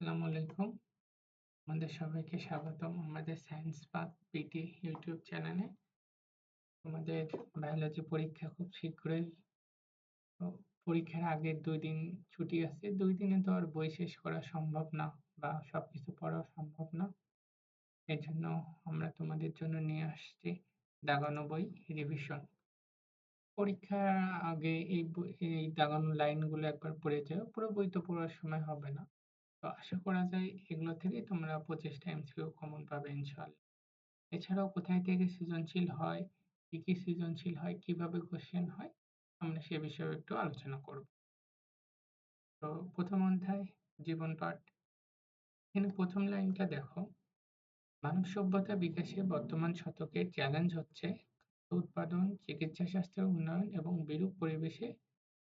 আসসালামু আলাইকুম। আমাদের সবাইকে স্বাগতম আমাদের সায়েন্স পাথ পিটি ইউটিউব চ্যানেলে। আমাদের বায়োলজি পরীক্ষা খুব শীঘ্রই। তো পরীক্ষার আগের ২ দিন ছুটি আছে। ২ দিনে তো আর বই শেষ করা সম্ভব না বা সবকিছু পড়াও সম্ভব না। এজন্য আমরা তোমাদের জন্য নিয়ে আসছি দাগানো বই রিভিশন। পরীক্ষার আগে এই দাগানো লাইনগুলো একবার পড়ে যাও। পুরো বই তো পড়ার সময় হবে না। তো আশা করা যায় এগুলো থেকে তোমরা ২৫ টা এমসিকিউ কমন পাবে ইনশাআল্লাহ। এছাড়াও কোথায় থেকে সৃজনশীল হয়, কি সৃজনশীল হয়, কিভাবে কোয়েশ্চেন হয়, আমরা সে বিষয়েও একটু আলোচনা করব। তো ১ম অধ্যায় জীবন পাঠ। এখানে ১ম লাইনটা দেখো, মানব সভ্যতা বিকাশে বর্তমান শতকের চ্যালেঞ্জ হচ্ছে উৎপাদন, চিকিৎসা শাস্ত্রের উন্নয়ন এবং বিরূপ পরিবেশে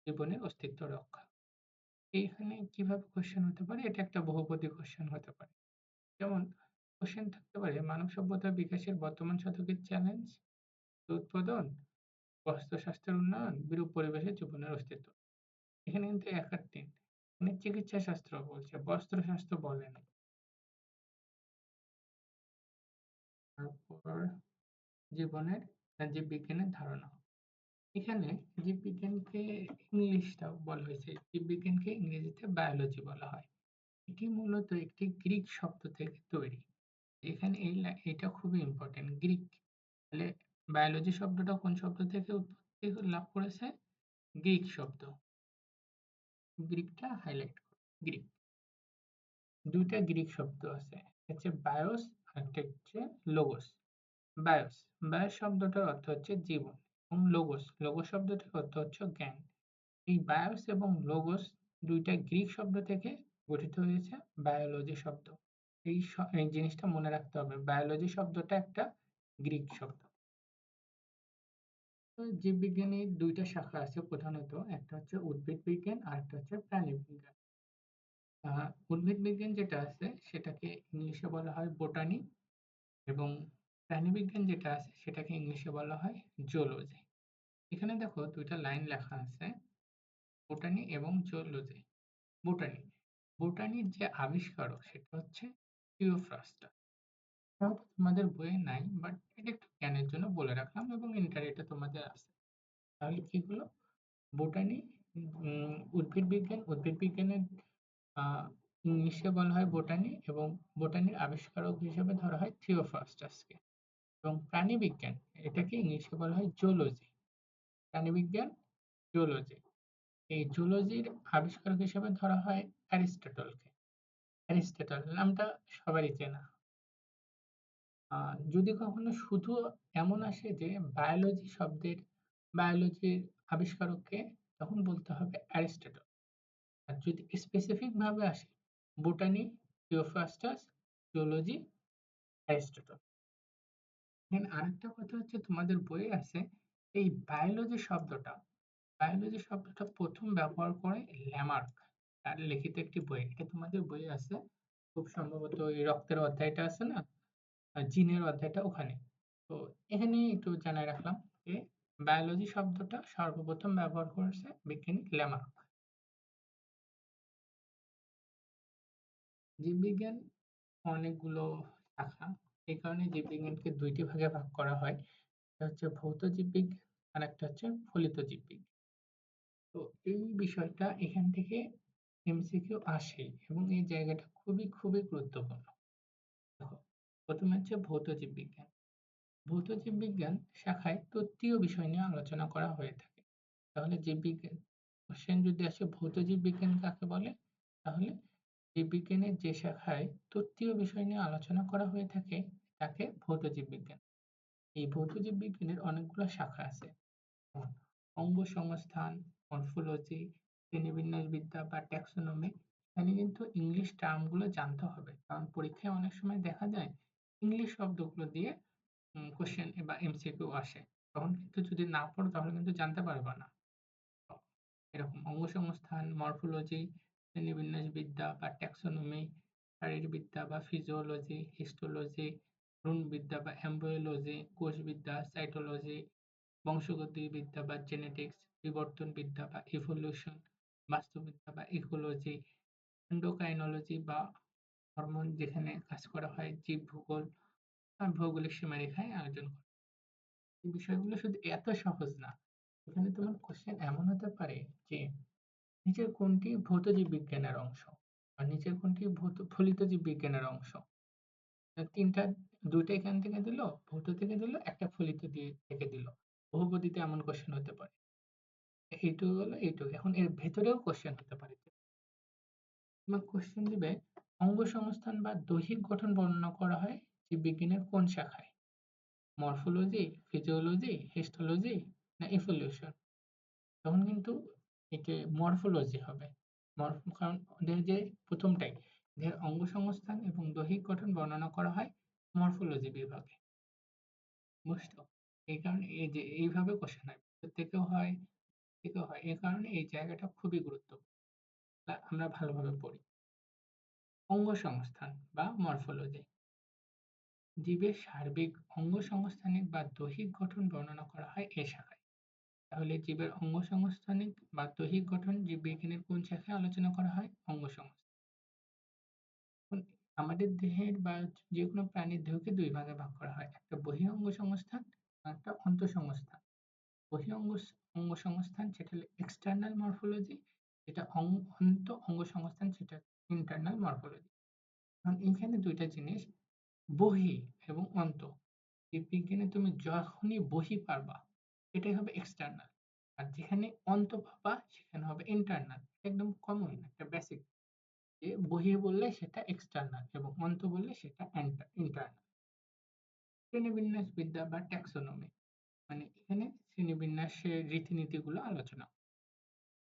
জীবনের অস্তিত্ব রক্ষা। এইখানে কিভাবে কোয়েশ্চেন হতে পারে? এটা একটা বহুপদী কোয়েশ্চেন হতে পারে। যেমন কোয়েশ্চেন থাকতে পারে মানব সভ্যতার বিকাশের বর্তমান শতকের চ্যালেঞ্জ, উৎপাদন, স্বাস্থ্যের উন্নয়ন, বিরূপ পরিবেশে জীবনের অস্তিত্ব। এখানে কিন্তু ১ আর ৩ মানে চিকিৎসা শাস্ত্র বলছে, স্বাস্থ্য বলেনি। তারপর জীবনের জীববিজ্ঞানের ধারণা। এখানে জীববিজ্ঞানকে ইংলিশটাও বলা হয়েছে। জীববিজ্ঞানকে ইংরেজিতে বায়োলজি বলা হয়। এটি মূলত একটি গ্রিক শব্দ থেকে তৈরি। এখানে এটা খুবই ইম্পোর্টেন্ট। গ্রিক তাহলে বায়োলজি শব্দটা কোন শব্দ থেকে উৎপত্তি লাভ করেছে? গ্রিক শব্দ। গ্রিকটা হাইলাইট করো। গ্রিক। ২ টা গ্রিক শব্দ আছে। একটা হচ্ছে বায়োস আরেকটা হচ্ছে লোগোস। বায়োস, বায়োস শব্দটার অর্থ হচ্ছে জীবন এবং লোগোস শব্দটির অর্থ হচ্ছে জ্ঞান। এই বায়োস এবং লোগোস ২ টা গ্রিক শব্দ থেকে গঠিত হয়েছে বায়োলজি শব্দ। এই জিনিসটা মনে রাখতে হবে। বায়োলজি শব্দটা একটা গ্রিক শব্দ। তো জীববিজ্ঞানের ২ টা শাখা আছে প্রধানত। একটা হচ্ছে উদ্ভিদ বিজ্ঞান, আরেকটা হচ্ছে প্রাণী বিজ্ঞান। আ উদ্ভিদ বিজ্ঞান যেটা আছে সেটাকে ইংলিশে বলা হয় বোটানি এবং প্রাণীবিজ্ঞান যেটা আছে সেটাকে ইংলিশে বলা হয় জুওলজি। এখানে দেখো ২ টা লাইন লেখা আছে বোটানি এবং জুওলজি। বোটানি, বোটানির যে আবিষ্কারক সেটা হচ্ছে থিওফ্রাস্টাস। এটা হয়তো তোমাদের বইয়ে নাই বাট এটা একটু জ্ঞানের জন্য বলে রাখলাম এবং ইন্টার এটা তোমাদের আছে। তাহলে কি হলো? বোটানি, উদ্ভিদ বিজ্ঞানের আ ইংলিশে বলা হয় বোটানি এবং বোটানির আবিষ্কারক হিসেবে ধরা হয় থিওফ্রাস্টাসকে। এবং প্রাণীবিজ্ঞান এটাকে ইংলিশে বলা হয় জুওলজি। প্রাণীবিজ্ঞান, জুওলজি। এই জুওলজির আবিষ্কারক হিসেবে ধরা হয় অ্যারিস্টটলকে। অ্যারিস্টটল নামটা সবারই চেনা। আ যদি কখনো শুধু এমন আসে যে বায়োলজির আবিষ্কারক কে? তখন বলতে হবে অ্যারিস্টটল। আর যদি স্পেসিফিক ভাবে আসে বোটানি, থিওফ্রাস্টাস, জুওলজি, অ্যারিস্টটল। দেন আরেকটা কথা হচ্ছে তোমাদের বইয়ে আছে এই বায়োলজি শব্দটা ১ম ব্যবহার করে ল্যামার্ক তার লিখিত একটি বই। এটা তোমাদের বইয়ে আছে। খুব সম্ভবত ওই রক্তের অধ্যায়টা আছে না? জিনের অধ্যায়টা ওখানে। তো এখানে একটু জানায় রাখলাম যে বায়োলজি শব্দটা সর্বপ্রথম ব্যবহার করেছে বিজ্ঞানী ল্যামার্ক। জীববিজ্ঞান অনেকগুলো শাখা। এই কারণে জীববিজ্ঞানকে ২ টি ভাগে ভাগ করা হয়। একটা হচ্ছে ভৌত জীববিজ্ঞান, আরেকটা হচ্ছে ফলিত জীববিজ্ঞান। তো এই বিষয়টা এখান থেকে এমসিকিউ আসে এবং এই জায়গাটা খুবই গুরুত্বপূর্ণ। দেখো, ১ম হচ্ছে ভৌত জীববিজ্ঞান। ভৌত জীববিজ্ঞান শাখায় তত্ত্বীয় বিষয় নিয়ে আলোচনা করা হয়ে থাকে। তাহলে জীববিজ্ঞান কোশ্চেন যদি আসে ভৌত জীববিজ্ঞান কাকে বলে? তাহলে জীববিজ্ঞানের যে শাখায় তত্ত্বীয় বিষয় নিয়ে আলোচনা করা হয়ে থাকে তাকে ভৌত জীববিজ্ঞান। এই ভৌত জীববিজ্ঞানের অনেকগুলো শাখা আছে। যেমন অঙ্গসংস্থান, মরফোলজি, শ্রেণীবিন্যাসবিদ্যা বা ট্যাক্সোনমি। এখানে কিন্তু ইংলিশ টার্মগুলো জানতে হবে। কারণ পরীক্ষায় অনেক সময় দেখা যায় ইংলিশ শব্দগুলো দিয়ে কোশ্চেন বা এমসিকিউ আসে। তখন কিন্তু যদি না পড়ো তাহলে কিন্তু জানতে পারবা না। এরকম অঙ্গসংস্থান, মরফোলজি, শ্রেণীবিন্যাসবিদ্যা বা ট্যাক্সোনমি, শারীরবিদ্যা বা ফিজিওলজি, হিস্টোলজি, ভ্রূণবিদ্যা বা এমব্রায়োলজি, কোষবিদ্যা, সাইটোলজি, বংশগতিবিদ্যা বা জেনেটিক্স, বিবর্তনবিদ্যা বা ইভোলিউশন, বাস্তুবিদ্যা বা ইকোলজি, এন্ডোক্রাইনোলজি বা হরমোন যেখানে কাজ করা হয়, জীব ভূগোল আর ভৌগোলিক সীমারেখায় আয়োজন করে। এই বিষয়গুলো শুধু এত সহজ না। এখানে তোমার কোয়েশ্চেন এমন হতে পারে যে, নিচের কোনটি ভৌত জীববিজ্ঞানের অংশ? আর নিচের কোনটি ফলিত জীববিজ্ঞানের অংশ? ৩ টা ২ টা এখান থেকে দিল, ভৌত থেকে দিল, ১ টা ফলিত থেকে দিল। বহুপদীতে এমন কোয়েশ্চেন হতে পারে। এইটুকু হলো এইটুকু। এখন এর ভেতরেও কোয়েশ্চেন হতে পারে। তোমার কোয়েশ্চেন দিবে অঙ্গসংস্থান বা দৈহিক গঠন বর্ণনা করা হয় জীববিজ্ঞানের কোন শাখায়? মরফোলজি, ফিজিওলজি, হিস্টোলজি না ইভোলিউশন? তখন কিন্তু একে মরফোলজি হবে। কারণ ওদের যে ১ম টাই দেহের অঙ্গসংস্থান এবং দৈহিক গঠন বর্ণনা করা হয় মরফোলজি বিভাগে। বুঝছো? এই কারণে এই যে এইভাবে কোয়েশ্চেন হয়। ভেতর থেকেও হয়, থেকেও হয়। এ কারণে এই জায়গাটা খুবই গুরুত্বপূর্ণ। আমরা ভালোভাবে পড়ি। অঙ্গসংস্থান বা মরফোলজি। জীবের সার্বিক অঙ্গসংস্থানিক বা দৈহিক গঠন বর্ণনা করা হয় এ শাখায়। তাহলে জীবের অঙ্গসংস্থানিক বা দৈহিক গঠন জীববিজ্ঞানের কোন শাখায় আলোচনা করা হয়? অঙ্গসংস্থান। এখন আমাদের দেহের বা যেকোনো প্রাণীর দেহকে ২ ভাগে ভাগ করা হয়। একটা বহিঃঅঙ্গসংস্থান আর একটা অন্তঃসংস্থান। অঙ্গসংস্থান সেটা হলো এক্সটার্নাল মরফোলজি, যেটা অঙ্গসংস্থান সেটা ইন্টারনাল মরফোলজি। এখন এখানে ২ টা জিনিস বহি এবং অন্ত। জীববিজ্ঞানে তুমি যখনই বহি পারবা, এটাই হবে এক্সটার্নাল। আর যেখানে অন্ত পাবা সেখানে হবে ইন্টারনাল। একদম কমন একটা বেসিক যে বহি বললে সেটা এক্সটার্নাল এবং অন্ত বললে সেটা ইন্টারনাল। শ্রেণীবিন্যাস বিদ্যা বা ট্যাক্সোনমি মানে এখানে শ্রেণীবিন্যাসের রীতিনীতিগুলো আলোচনা।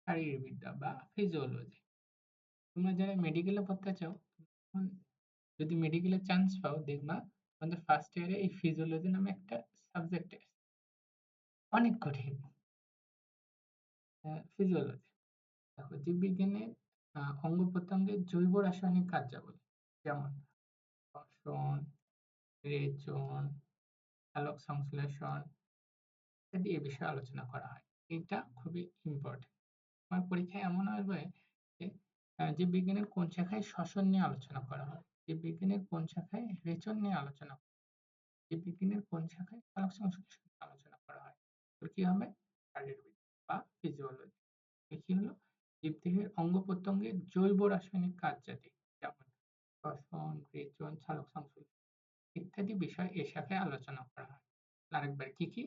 শারীরবিদ্যা বা ফিজিওলজি। তোমরা যারা মেডিকেলে পড়তে চাও, তখন যদি মেডিকেলে চান্স পাও দেখবা আমাদের ফার্স্ট ইয়ারে এই ফিজিওলজি নামে একটা সাবজেক্ট অনেক কঠিন। ফিজিওলজি। দেখো জীববিজ্ঞানে অঙ্গ-প্রত্যঙ্গের জৈব রাসায়নিক কার্যাবলী যেমন শ্বসন, রেচন, সালোক সংশ্লেষণ ইত্যাদি এ বিষয়ে আলোচনা করা হয়। এটা খুবই ইম্পোর্টেন্ট। তোমার পরীক্ষায় এমন আসবে যে জীববিজ্ঞানের কোন শাখায় শ্বসন নিয়ে আলোচনা করা হয়? জীববিজ্ঞানের কোন শাখায় রেচন নিয়ে আলোচনা করা হয়? জীববিজ্ঞানের কোন শাখায় সালোক সংশ্লেষণ নিয়ে আলোচনা করা হয়? তো কি হবে? শারীরবিদ্যা বা ফিজিওলজি। কি হলো? জীবদেহের অঙ্গ-প্রত্যঙ্গের জৈব রাসায়নিক কার্যাদি যেমন শ্বসন, রেচন, সালোক সংশ্লেষণ ইত্যাদি বিষয় এ শাখায় আলোচনা করা হয়। আরেকবার কি, কি?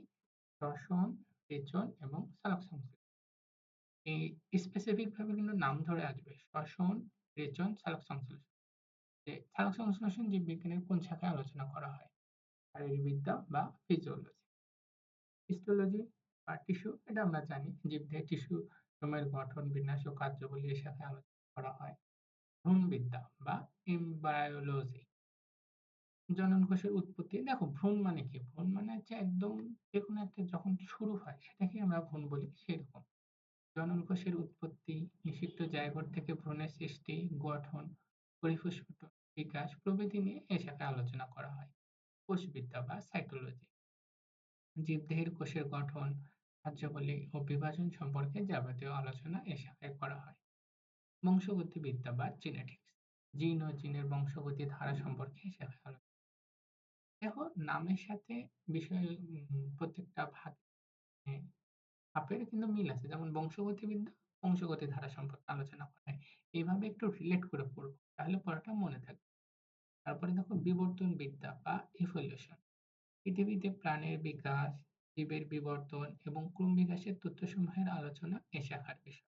শ্বসন, রেচন এবং সালোক সংশ্লেষণ। এই স্পেসিফিক ভাবে কিন্তু নাম ধরে আসবে। শ্বসন, রেচন, সালোক সংশ্লেষণ। যে সালোক সংশ্লেষণ জীববিজ্ঞানের কোন শাখায় আলোচনা করা হয়? শারীরবিদ্যা বা ফিজিওলজি। হিস্টোলজি বা টিস্যু এটা আমরা জানি। জীবদেহের টিস্যুসমূহের গঠন, বিন্যাস ও কার্যাবলী এ শাখায় আলোচনা করা হয়। ভ্রূণবিদ্যা বা এমব্রায়োলজি। জনন কোষের উৎপত্তি। দেখো ভ্রূণ মানে কি? ভ্রূণ মানে হচ্ছে একদম যেকোনো একটা যখন শুরু হয় সেটাকেই আমরা ভ্রূণ বলি সেরকম। জনন কোষের উৎপত্তি, নিষিক্ত জায়গোট থেকে ভ্রূণের সৃষ্টি, গঠন, পরিপুষ্প বিকাশ প্রভৃতি নিয়ে এ শাখায় আলোচনা করা হয়। কোষবিদ্যা বা সাইটোলজি। জীবদেহের কোষের গঠন, কার্যাবলী ও বিভাজন সম্পর্কে যাবতীয় আলোচনা এ শাখায় করা হয়। বংশগতিবিদ্যা বা জেনেটিক্স। জিন ও জিনের বংশগতি ধারা সম্পর্কে এ শাখায় আলোচনা। দেখো নামের সাথে বিষয় প্রত্যেকটা ধাপের কিন্তু মিল আছে। যেমন বংশগতিবিদ্যা, বংশগতি ধারা সম্পর্কে আলোচনা করা হয়। এইভাবে একটু রিলেট করে পড়বো। তাহলে পড়াটা মনে থাকবে। তারপরে দেখো বিবর্তন বিদ্যা বা ইভোলিউশন। পৃথিবীতে প্রাণের বিকাশ, জীবের বিবর্তন এবং ক্রম বিকাশের তথ্যসমূহের আলোচনা এ শাখার বিষয়।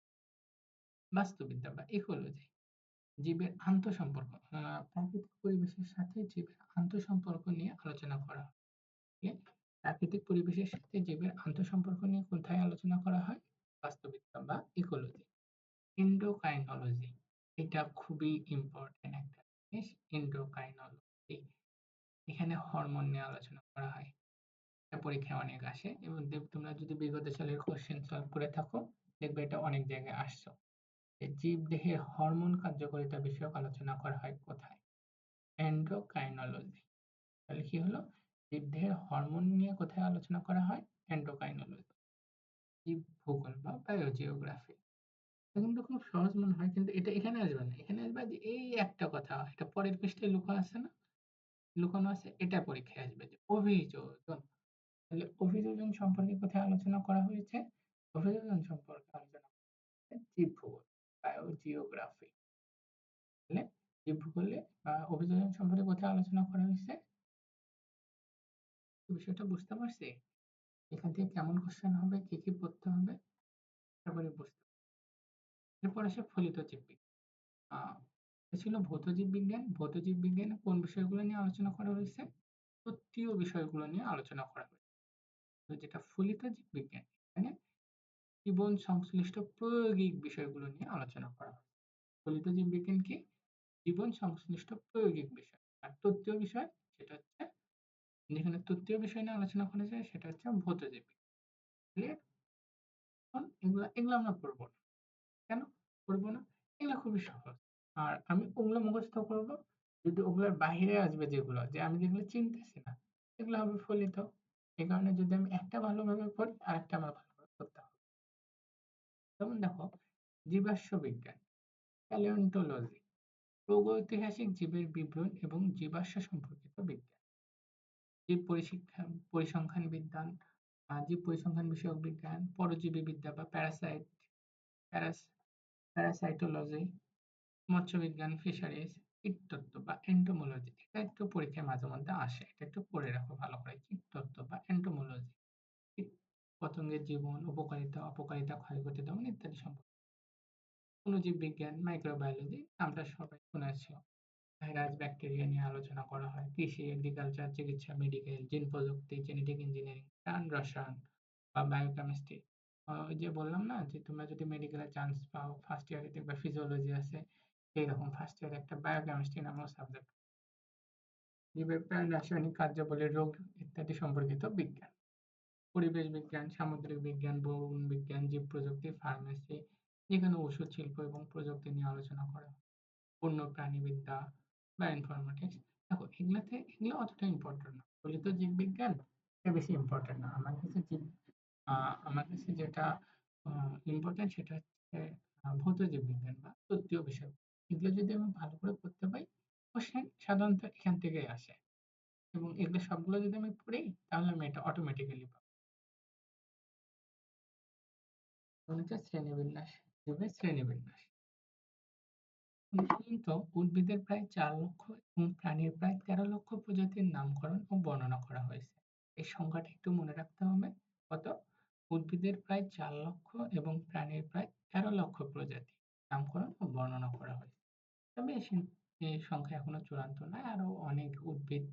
বাস্তুবিদ্যা বা ইকোলজি। জীবের আন্তঃসম্পর্ক, প্রাকৃতিক পরিবেশের সাথে জীবের আন্তঃসম্পর্ক নিয়ে আলোচনা করা হয়। প্রাকৃতিক পরিবেশের সাথে জীবের আন্তঃসম্পর্ক নিয়ে কোথায় আলোচনা করা হয়? বাস্তুবিদ্যা বা ইকোলজি। এন্ডোক্রাইনোলজি। এটা খুবই ইম্পর্টেন্ট একটা জিনিস। এন্ডোক্রাইনোলজি। এখানে হরমোন নিয়ে আলোচনা করা হয়। এটা পরীক্ষায় অনেক আসে এবং তোমরা যদি বিগত সালের কোশ্চেন সলভ করে থাকো দেখবে এটা অনেক জায়গায় আসছো। জীবদেহের হরমোন কার্যকারিতা বিষয়ক আলোচনা করা হয় কোথায়? এন্ডোক্রাইনোলজি। তাহলে কি হলো? জীবদেহের হরমোন নিয়ে কোথায় আলোচনা করা হয়? এন্ডোক্রাইনোলজি। জীব ভূগোল বা বায়োজিওগ্রাফি। এটা কিন্তু খুব সহজ মনে হয় কিন্তু এটা এখানে আসবে না। এখানে আসবে যে এই একটা কথা, এটা পরের পৃষ্ঠায় লুকানো আছে, এটা পরীক্ষায় আসবে যে অভিযোজন। তাহলে অভিযোজন সম্পর্কে কোথায় আলোচনা করা হয়েছে? অভিযোজন সম্পর্কে আলোচনা জীবভূগোল, বায়োজিওগ্রাফি। তাহলে জীবভূগোলে অভিযোজন সম্পর্কে কোথায় আলোচনা করা হয়েছে? বিষয়টা বুঝতে পারছি? এখান থেকে কেমন কোশ্চেন হবে, কি, কি পড়তে হবে? আশা করি বুঝতে এরপর আসে ফলিত জীববিজ্ঞান। আ এটা ছিল ভৌত জীববিজ্ঞান। ভৌত জীববিজ্ঞানে কোন বিষয়গুলো নিয়ে আলোচনা করা হয়েছে? তত্ত্বীয় বিষয়গুলো নিয়ে আলোচনা করা হয়েছে। তো যেটা ফলিত জীববিজ্ঞান, এখানে জীবন সংশ্লিষ্ট প্রায়োগিক বিষয়গুলো নিয়ে আলোচনা করা হয়। ফলিত জীববিজ্ঞান কি? জীবন সংশ্লিষ্ট প্রায়োগিক বিষয়। আর তত্ত্বীয় বিষয় সেটা হচ্ছে যেখানে তত্ত্বীয় বিষয় নিয়ে আলোচনা করা যায় সেটা হচ্ছে ভৌত জীববিজ্ঞান। ক্লিয়ার? এখন এগুলো আমরা পড়ব না। কেন পড়ব না? এগুলো খুবই সহজ। আর আমি ওগুলো মুখস্থ করব যদি ওগুলোর বাহিরে আসবে যেগুলো, যে আমি যেগুলো চিনতেছি না, এগুলো হবে ফলিত। এ কারণে যদি আমি একটা ভালোভাবে পড়ি আরেকটা আমার ভালোভাবে পড়তে হবে। যেমন দেখো, জীবাশ্ম বিজ্ঞান, প্যালিওন্টোলজি, প্রাগৈতিহাসিক জীবের বিবরণ এবং জীবাশ্ম সম্পর্কিত বিজ্ঞান। জীব পরিসংখ্যান বিজ্ঞান, জীব পরিসংখ্যান বিষয়ক বিজ্ঞান, পরজীবী বিদ্যা বা প্যারাস প্যারাসাইটোলজি, মৎস্যবিজ্ঞান, ফিশারিজ, কীটতত্ত্ব বা এন্টোমোলজি। এটা একটু পরীক্ষায় মাঝে মধ্যে আসে। এটা একটু পড়ে রাখো ভালো করে। কীটতত্ত্ব বা এন্টোমোলজি। কীট পতঙ্গের জীবন, উপকারিতা, অপকারিতা, ক্ষয়ক্ষতি দমন ইত্যাদি সম্পর্কে। অণুজীব বিজ্ঞান, মাইক্রোবায়োলজি, নামটা সবাই শুনেছ। ভাইরাস, ব্যাকটেরিয়া নিয়ে আলোচনা করা হয়। কৃষি, এগ্রিকালচার, চিকিৎসা, মেডিকেল, জিন প্রযুক্তি, জেনেটিক ইঞ্জিনিয়ারিং, প্রাণ রসায়ন বা বায়োকেমিস্ট্রি। ওই যে বললাম না যে তোমরা যদি মেডিকেলে চান্স পাও, ফার্স্ট ইয়ারে দেখবা ফিজিওলজি আছে। এইরকম ফার্স্ট ইয়ারে একটা বায়োকেমিস্ট্রি নামেও সাবজেক্ট। জীবের প্রাণ রাসায়নিক কার্যাবলী, রোগ ইত্যাদি সম্পর্কিত বিজ্ঞান। পরিবেশ বিজ্ঞান, সামুদ্রিক বিজ্ঞান, বন বিজ্ঞান, জীব প্রযুক্তি, ফার্মেসি, যেখানে ওষুধ শিল্প এবং প্রযুক্তি নিয়ে আলোচনা করা হয়। বন্য প্রাণীবিদ্যা বা ইনফরমেটিক্স। দেখো এগুলো অতটা ইম্পর্টেন্ট না। ফলিত জীববিজ্ঞান এটা বেশি ইম্পর্টেন্ট না। আমার কাছে যেটা ইম্পর্টেন্ট সেটা হচ্ছে ভৌত জীববিজ্ঞান বা তত্ত্বীয় বিষয়। এগুলো যদি আমি ভালো করে পড়তে পারি, কোশ্চেন সাধারণত এখান থেকেই আসে। এবং এগুলো সবগুলো যদি আমি পড়ি তাহলে আমি এটা অটোমেটিক্যালি পাবো। হচ্ছে শ্রেণীবিন্যাস, জীবের শ্রেণীবিন্যাস। সাধারণত উদ্ভিদের প্রায় ৪ লক্ষ এবং প্রাণীর প্রায় ১৩ লক্ষ প্রজাতির নামকরণ ও বর্ণনা করা হয়েছে। এই সংখ্যাটা একটু মনে রাখতে হবে। কত? উদ্ভিদের প্রায় ৪ লক্ষ এবং প্রাণীর প্রায় ১৩ লক্ষ প্রজাতি নামকরণ ও বর্ণনা করা হয়েছে। তবে এই সংখ্যা এখনো চূড়ান্ত নয়। আরো অনেক উদ্ভিদ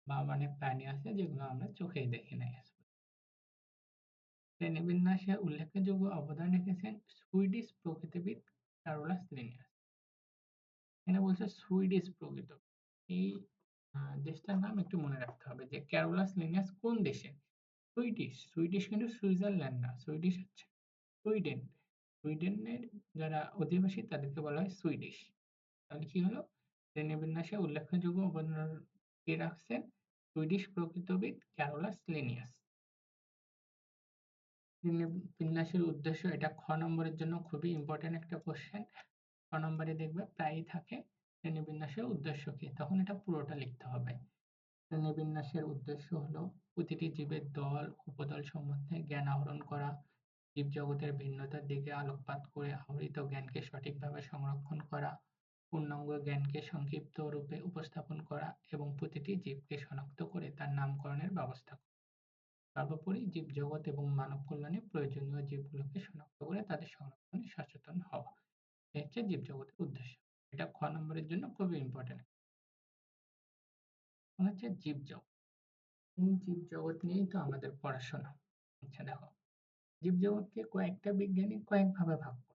বা অনেক প্রাণী আছে যেগুলো আমরা চোখেই দেখি নাই আজ পর্যন্ত। শ্রেণীবিন্যাসে উল্লেখযোগ্য অবদান রেখেছেন সুইডিশ প্রকৃতিবিদ কারোলাস লিনিয়াস। এখানে বলছে সুইডিশ প্রকৃত। এই দেশটার নাম একটু মনে রাখতে হবে যে ক্যারোলাস লিনিয়াস কোন দেশের? সুইডিশ। সুইডিশ কিন্তু সুইজারল্যান্ড না। সুইডিশ হচ্ছে সুইডেন। সুইডেনের যারা অধিবাসী তাদেরকে বলা হয় সুইডিশ। তাহলে কি হলো? শ্রেণীবিন্যাসে উল্লেখযোগ্য অবদান কে রাখছেন? সুইডিশ প্রকৃতবিদ ক্যারোলাস লিনিয়াস। শ্রেণীবিন্যাসের উদ্দেশ্য, এটা খ নম্বরের জন্য খুবই ইম্পর্টেন্ট একটা কোশ্চেন। খ নম্বরে দেখবে প্রায়ই থাকে শ্রেণীবিন্যাসের উদ্দেশ্য কি? তখন এটা পুরোটা লিখতে হবে। শ্রেণীবিন্যাসের উদ্দেশ্য হলো প্রতিটি জীবের দল, উপদল সম্বন্ধে জ্ঞান আহরণ করা, জীবজগতের ভিন্নতার দিকে আলোকপাত করে আহরিত জ্ঞানকে সঠিকভাবে সংরক্ষণ করা, পূর্ণাঙ্গ জ্ঞানকে সংক্ষিপ্ত রূপে উপস্থাপন করা এবং প্রতিটি জীবকে শনাক্ত করে তার নামকরণের ব্যবস্থা করা। সর্বোপরি জীবজগৎ এবং মানব কল্যাণে প্রয়োজনীয় জীবগুলোকে শনাক্ত করে তাদের সংরক্ষণে সচেতন হওয়া। এই হচ্ছে জীবজগতের উদ্দেশ্য। এটা খ নম্বরের জন্য খুবই ইম্পর্টেন্ট। হচ্ছে জীবজগৎ। এই জীবজগৎ নিয়েই তো আমাদের পড়াশোনা। আচ্ছা দেখো, জীবজগৎকে কয়েকটা বিজ্ঞানী কয়েকভাবে ভাগ করে।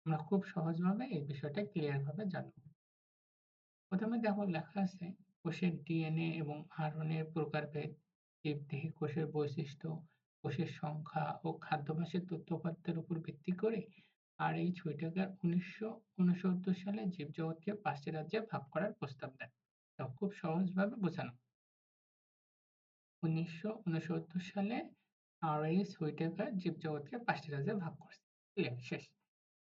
আমরা খুব সহজভাবে এই বিষয়টা ক্লিয়ার ভাবে জানব। প্রথমে দেখো লেখা আছে কোষের ডিএনএ এবং আরএনএ প্রকারভেদ, জীবদেহে কোষের বৈশিষ্ট্য, কোষের সংখ্যা ও খাদ্যাভ্যাসের তথ্যপাত্রের উপর ভিত্তি করে আর.এইচ. হুইটেকার ১৯৬৯ সালে জীবজগৎকে ৫টি রাজ্যে ভাগ করার প্রস্তাব দেন। তো খুব সহজভাবে বোঝানো। ১৯৬৯ সালে আর.এইচ. হুইটেকার জীবজগৎকে ৫টি রাজ্যে ভাগ করছে। ক্লিয়ার? শেষ।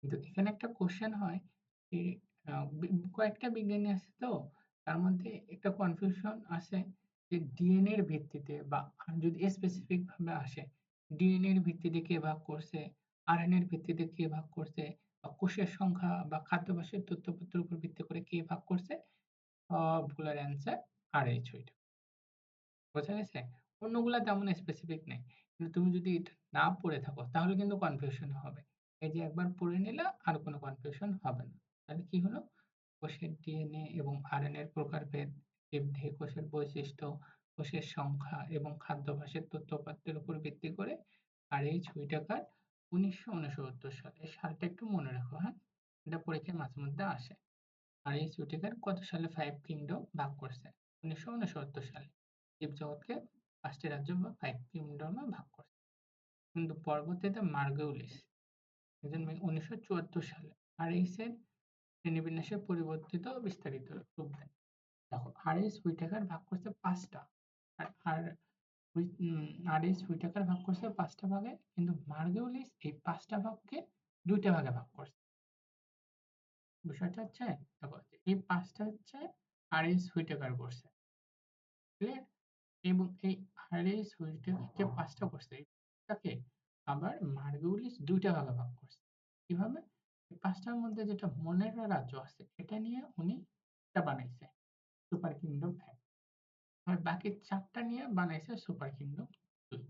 কিন্তু এখানে একটা কোশ্চেন হয় যে আ বি কয়েকটা বিজ্ঞানী আছে তো, তার মধ্যে একটা কনফিউশন আছে যে ডিএনএ এর ভিত্তিতে বা যদি স্পেসিফিক ভাবে আসে, ডিএনএ এর ভিত্তিতে কে ভাগ করছে, আরএনএ এর ভিত্তিতে কে ভাগ করছে বা কোষের সংখ্যা বা খাদ্যাভ্যাসের তথ্যপত্রের উপর ভিত্তি করে কে ভাগ করছে, সবগুলার অ্যান্সার RH ওইটা। বোঝা গেছে? অন্যগুলা তেমন স্পেসিফিক নেই। কিন্তু তুমি যদি এটা না পড়ে থাকো তাহলে কিন্তু কনফিউশন হবে। এই যে একবার পড়ে নিলা আর কোন কনফিউশন হবে না। তাহলে কি হলো? কোষের ডিএনএ এবং আরএনএর প্রকারভেদ, জীবদেহে কোষের বৈশিষ্ট্য, কোষের সংখ্যা এবং খাদ্যাভ্যাসের তথ্যপাত্রের উপর ভিত্তি করে আর.এইচ. হুইটেকার ১৯৬৯ সালে, এই সালটা একটু মনে রাখো, হ্যাঁ? এটা পরীক্ষায় মাঝেমধ্যে আসে। আর.এইচ. হুইটেকার কত সালে 5 কিংডম ভাগ করছে? ১৯৬৯ সালে। জীবজগৎকে ৫ টি রাজ্য বা 5 কিংডমে ভাগ করছে। কিন্তু পরবর্তীতে মার্গেউলিস, একজন ১৯৭৪ সালে আর.এইচ. এর শ্রেণীবিন্যাসের পরিবর্তিত ও বিস্তারিত রূপ দেন। দেখো আর.এইচ. হুইটেকার ভাগ করছে ৫ টা। আর আর হুই উম আর.এইচ. হুইটেকার ভাগ করছে ৫ টা ভাগে, কিন্তু মার্গেউলিস এই ৫ টা ভাগকে ২ টা ভাগে ভাগ করছে। বিষয়টা হচ্ছে দেখো এই ৫ টা হচ্ছে আর.এইচ. হুইটেকার করছে। ক্লিয়ার? এবং এই আর.এইচ. হুইটেকার যে ৫ টা করছে, এই ৫ টাকে আবার মার্গেউলিস ২ টা ভাগে ভাগ করছে। কিভাবে? এই ৫ টার মধ্যে যেটা মোনেরা রাজ্য আছে, এটা নিয়ে উনি এটা বানাইছে সুপার কিংডম ১। আর বাকি ৪ টা নিয়ে বানাইছে সুপার কিংডম ২।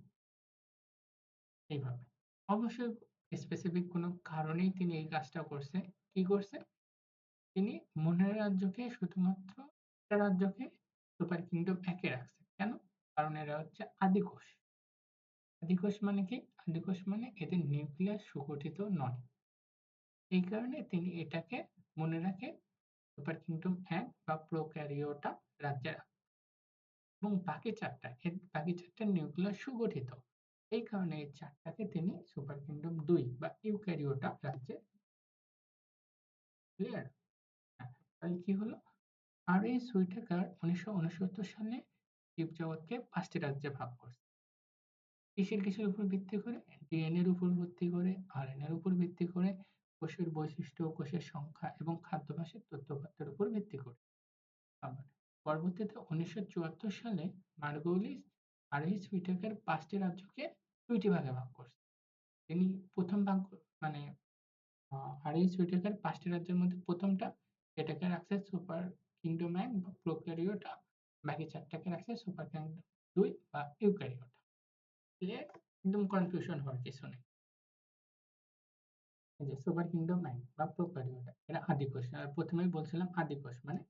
এইভাবে। অবশ্যই স্পেসিফিক কোনো কারণেই তিনি এই কাজটা করছে। কি করছে? তিনি মনের রাজ্যকে শুধুমাত্র একটা রাজ্যকে সুপার কিংডম ১ এ রাখছে। কেন? কারণ এরা হচ্ছে আদিকোষ। আদিকোষ মানে কি? আদিকোষ মানে এদের নিউক্লিয়াস সুগঠিত নয়। এই কারণে তিনি এটাকে মনে রাখে সুপার কিংডম ১ বা প্রোক্যারিওটা রাজ্যে রাখে। এবং বাকি ৪ টা নিউক্লিয়াস সুগঠিত। এই কারণে এই ৪ টাকে তিনি সুপার কিংডম ২ বা ইউক্যারিওটা রাজ্যে, ক্লিয়ার? হ্যাঁ, তাহলে কি হলো? আর.এইচ. হুইটেকার ১৯৬৯ সালে জীবজগৎকে ৫ টি রাজ্যে ভাগ করছে। কিসের উপর ভিত্তি করে? ডিএনএ এর উপর ভিত্তি করে, আরএনএ এর উপর ভিত্তি করে, কোষের বৈশিষ্ট্য, কোষের সংখ্যা এবং খাদ্যাভ্যাসের তথ্যপাত্রের উপর ভিত্তি করে। আবার পরবর্তীতে ১৯৭৪ সালে মার্গৌলিস আর.এইচ. হুইটেকার ৫ টি রাজ্যকে ২ টি ভাগে ভাগ করছে। তিনি ১ম ভাগ মানে আ আর.এইচ. হুইটেকার ৫ টি রাজ্যের মধ্যে ১ম টা, এটাকে রাখছে সুপার কিংডম ১ বা প্রোক্যারিওটা। বাকি ৪ টাকে রাখছে সুপার কিংডম ২ বা ইউক্যারিওটা। ক্লিয়ার? একদম কনফিউশন হওয়ার কিছু নেই। এই যে সুপার কিংডম ১ বা প্রোক্যারিওটা এরা আদিকোষ। আর ১ম এই বলছিলাম আদিকোষ মানে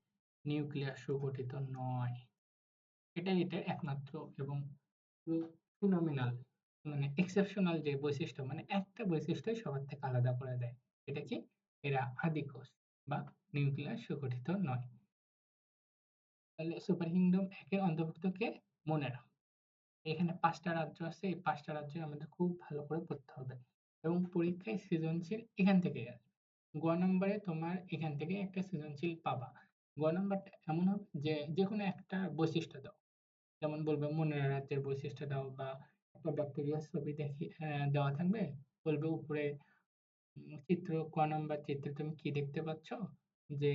নিউক্লিয়াস সুগঠিত নয়। এটার একমাত্র এবং ফিনোমিনাল মানে এক্সেপশনাল যে বৈশিষ্ট্য, মানে একটা বৈশিষ্ট্যই সবার থেকে আলাদা করে দেয়। এটা কি? এরা আদিকোষ বা নিউক্লিয়াস সুগঠিত নয়। তাহলে সুপার কিংডম ১ এর অন্তর্ভুক্ত কে? মনে রাখো। এখানে ৫ টা রাজ্য আছে। এই ৫ টা রাজ্যই আমাদের খুব ভালো করে পড়তে হবে। এবং পরীক্ষায় সৃজনশীল এখান থেকেই আসবে। গ নাম্বারে তোমার এখান থেকে একটা সৃজনশীল পাবা। গ নাম্বারটা এমন হবে যে, যেকোনো একটা বৈশিষ্ট্য দাও। যেমন বলবে মনের রাজ্যের বৈশিষ্ট্য দাও বা একটা ব্যাকটেরিয়ার ছবি দেখি দেওয়া থাকবে। বলবে উপরে চিত্র ক নাম্বার চিত্রে তুমি কি দেখতে পাচ্ছ? যে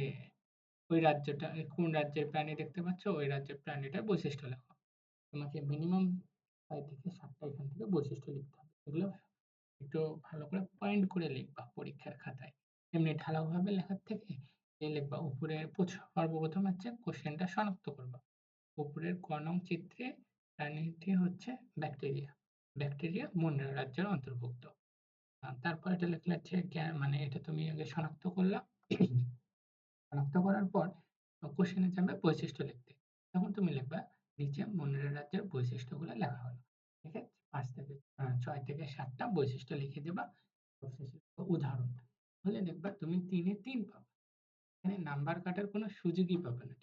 ওই রাজ্যটা কোন রাজ্যের প্রাণী দেখতে পাচ্ছ? ওই রাজ্যের প্রাণীটার বৈশিষ্ট্য লেখো। তোমাকে মিনিমাম ৬ থেকে ৭ টা এখান থেকে বৈশিষ্ট্য লিখতে হবে। এগুলো একটু ভালো করে পয়েন্ট করে লিখবা পরীক্ষার খাতায়। এমনি ঢালাওভাবে লেখার থেকে লিখবা উপরে সর্বপ্রথম হচ্ছে কোশ্চেনটা শনাক্ত করবা। উপরের ক নং চিত্রে প্রাণীটি হচ্ছে ব্যাকটেরিয়া। ব্যাকটেরিয়া মনের রাজ্যের অন্তর্ভুক্ত। তারপর এটা লিখলে হচ্ছে মানে এটা তুমি আগে শনাক্ত করলা। শনাক্ত করার পর কোশ্চেনে যাবে বৈশিষ্ট্য লিখতে। তখন তুমি লিখবা নিচে মনের রাজ্যের বৈশিষ্ট্যগুলো লেখা হলো। ঠিক আছে? ৫ থেকে ৬ থেকে ৭ টা বৈশিষ্ট্য লিখে দিবা। সবশেষে উদাহরণ। তাহলে দেখবা তুমি ৩ এ ৩ পাবা। এখানে নাম্বার কাটার কোনো সুযোগই পাবে না।